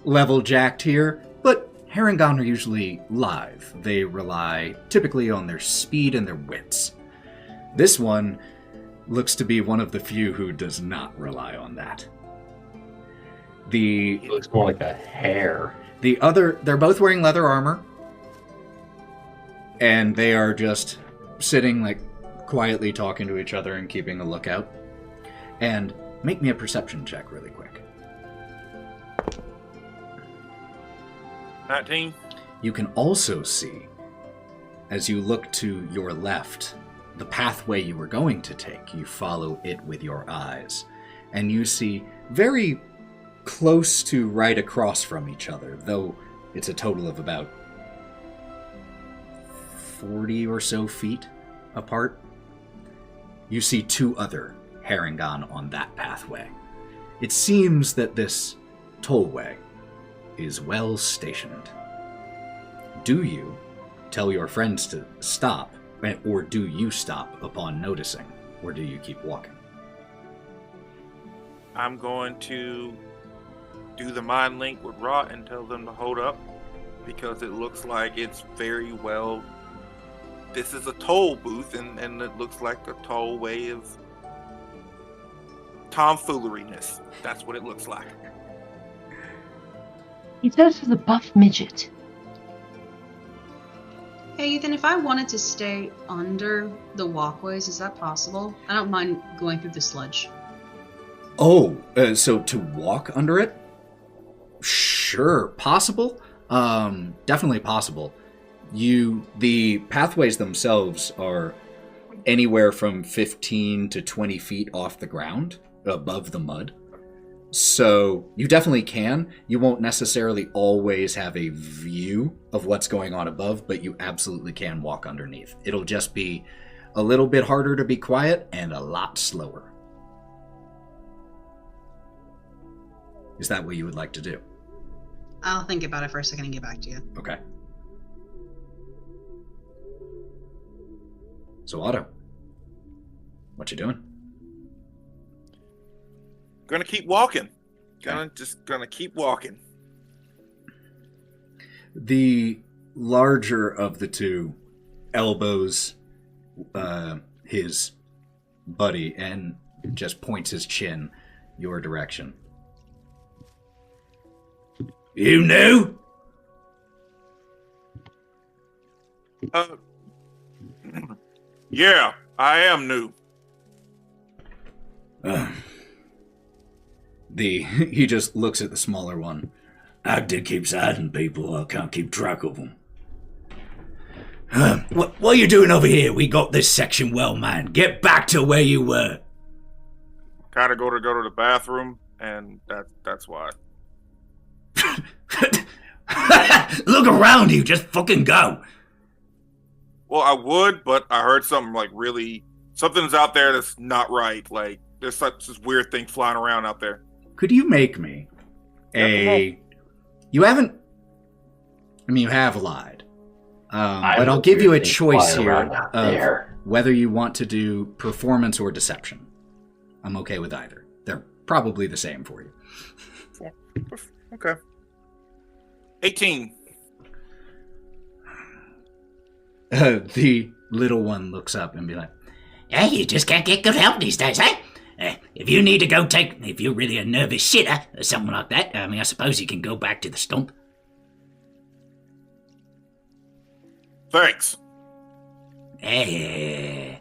level jacked here, but Harengon are usually lithe. They rely typically on their speed and their wits. This one looks to be one of the few who does not rely on that. It looks more like a hare. They're both wearing leather armor, and they are just sitting, like, quietly talking to each other and keeping a lookout. And make me a perception check really quick. 19. You can also see, as you look to your left, the pathway you were going to take. You follow it with your eyes, and you see very close to right across from each other, though it's a total of about 40 or so feet apart. You see 2 other Harengon on that pathway. It seems that this Tollway is well stationed. Do you tell your friends to stop, or do you stop upon noticing, or do you keep walking? I'm going to do the mind link with Wraught and tell them to hold up, because it looks like it's very well. This is a toll booth, and it looks like a tollway of tomfooleriness. That's what it looks like. He says he's a buff midget. Hey, Ethan, if I wanted to stay under the walkways, is that possible? I don't mind going through the sludge. Oh, so to walk under it? Sure, possible. Definitely possible. The pathways themselves are anywhere from 15 to 20 feet off the ground, above the mud. So you definitely can. You won't necessarily always have a view of what's going on above, but you absolutely can walk underneath. It'll just be a little bit harder to be quiet and a lot slower. Is that what you would like to do? I'll think about it for a second and get back to you. Okay. So, Otto, what you doing? Gonna keep walking. Gonna keep walking. The larger of the 2 elbows his buddy and just points his chin your direction. You new? Yeah, I am new. He just looks at the smaller one. Agdon keeps hiding people. I can't keep track of them. What are you doing over here? We got this section well, man. Get back to where you were. Gotta go to the bathroom, and that's why. Look around you. Just fucking go. Well, I would, but I heard something something's out there that's not right. Like, there's such this weird thing flying around out there. Could you make me you haven't... I mean, you have lied. But I'll give you a choice here of whether you want to do performance or deception. I'm okay with either. They're probably the same for you. Okay. 18. The little one looks up and be like, Hey, you just can't get good help these days, eh? If you need to go if you're really a nervous shitter or something like that, I mean, I suppose you can go back to the stump. Thanks. Eh.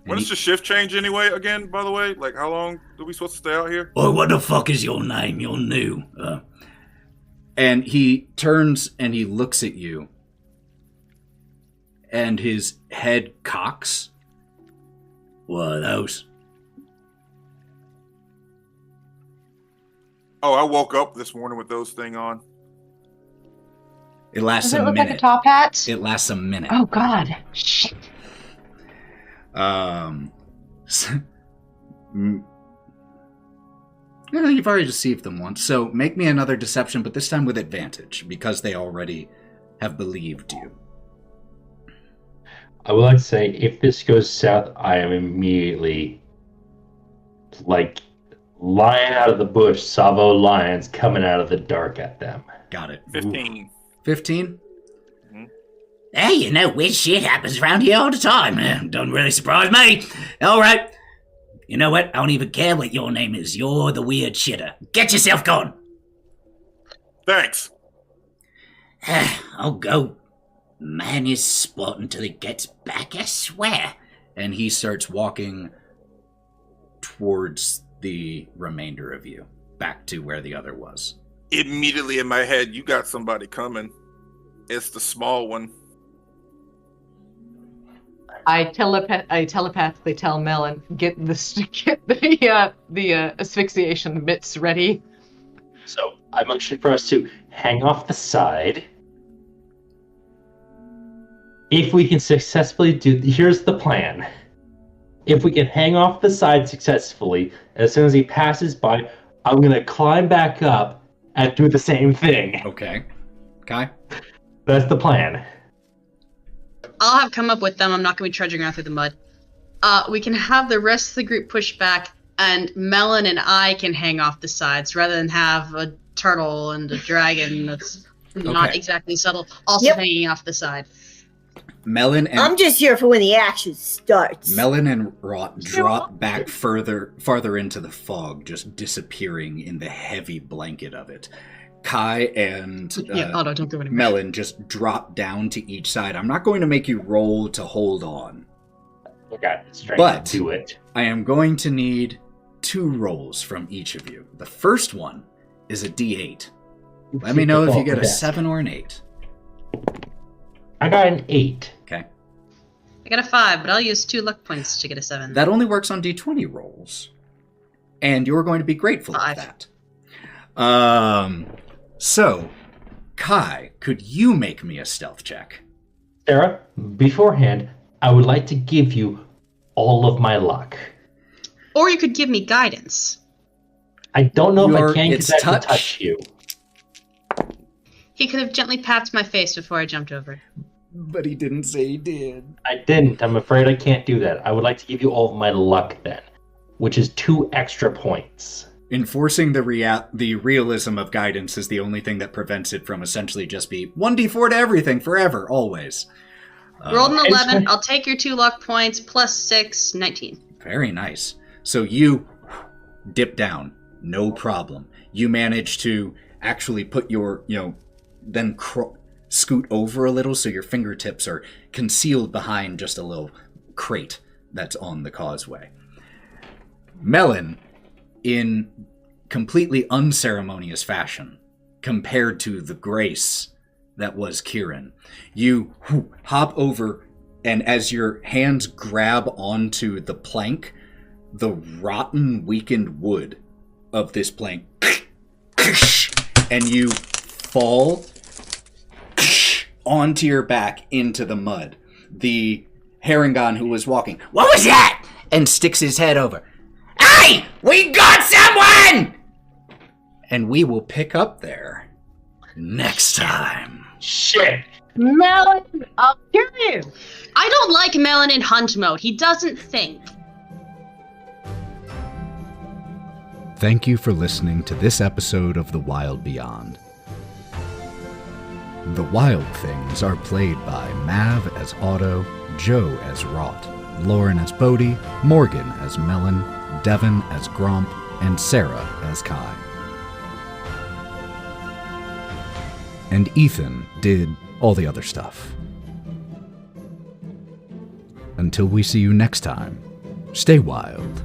When does the shift change anyway, again, by the way? Like, how long are we supposed to stay out here? Oh, what the fuck is your name? You're new. And he turns and he looks at you. And his head cocks. What are those? Oh, I woke up this morning with those thing on. It lasts Does it a look minute. like a top hat? It lasts a minute. Oh, God. Shit. You've already deceived them once, so make me another deception, but this time with advantage, because they already have believed you. I would like to say, if this goes south, I am immediately, lion out of the bush, Savo lions coming out of the dark at them. Got it. 15. 15? Hey, you know, weird shit happens around here all the time. Don't really surprise me. All right. You know what? I don't even care what your name is. You're the weird shitter. Get yourself gone. Thanks. I'll go. Man is spot until he gets back, I swear. And he starts walking towards the remainder of you, back to where the other was. Immediately in my head, you got somebody coming. It's the small one. I telepathically tell Melon, get the asphyxiation mitts ready. So I motion for us to hang off the side. If we can successfully here's the plan. If we can hang off the side successfully, as soon as he passes by, I'm going to climb back up and do the same thing. Okay. Kai? That's the plan. I'll have come up with them. I'm not going to be trudging around through the mud. We can have the rest of the group push back, and Melon and I can hang off the sides rather than have a turtle and a dragon that's not exactly subtle also hanging off the side. Melon and I'm just here for when the action starts. Melon and Wraught drop back farther into the fog, just disappearing in the heavy blanket of it. Kai and Otto, don't go anywhere. Melon just drop down to each side. I'm not going to make you roll to hold on. Okay, but do it. I am going to need 2 rolls from each of you. The first one is a D8. Let me know if you get a 7 or an 8. I got an 8. Okay. I got a 5, but I'll use 2 luck points to get a 7. That only works on D20 rolls. And you're going to be grateful for that. So, Kai, could you make me a stealth check? Sarah, beforehand, I would like to give you all of my luck. Or you could give me guidance. I don't know if I can because I can touch you. He could have gently patted my face before I jumped over. But he didn't say he did. I didn't. I'm afraid I can't do that. I would like to give you all of my luck then, which is 2 extra points. Enforcing the realism of guidance is the only thing that prevents it from essentially just be 1d4 to everything forever, always. Rolled an 11. I'll take your 2 luck points plus 6, 19. Very nice. So you dip down, no problem. You manage to actually put your, then scoot over a little so your fingertips are concealed behind just a little crate that's on the causeway. Melon, in completely unceremonious fashion, compared to the grace that was Kieren. You hop over, and as your hands grab onto the plank, the rotten, weakened wood of this plank, and you fall onto your back into the mud. The Harengon who was walking, "What was that?" and sticks his head over. "Hey, we got someone!" And we will pick up there next time. Shit. Melon, I'll kill you. I don't like Melon in hunt mode. He doesn't think. Thank you for listening to this episode of The Wild Beyond. The Wylde Things are played by Mav as Otto, Joe as Wraught, Lauren as Bodie, Morgan as Melon, Devon as Gromp, and Sarah as Kai. And Ethan did all the other stuff. Until we see you next time, stay wild.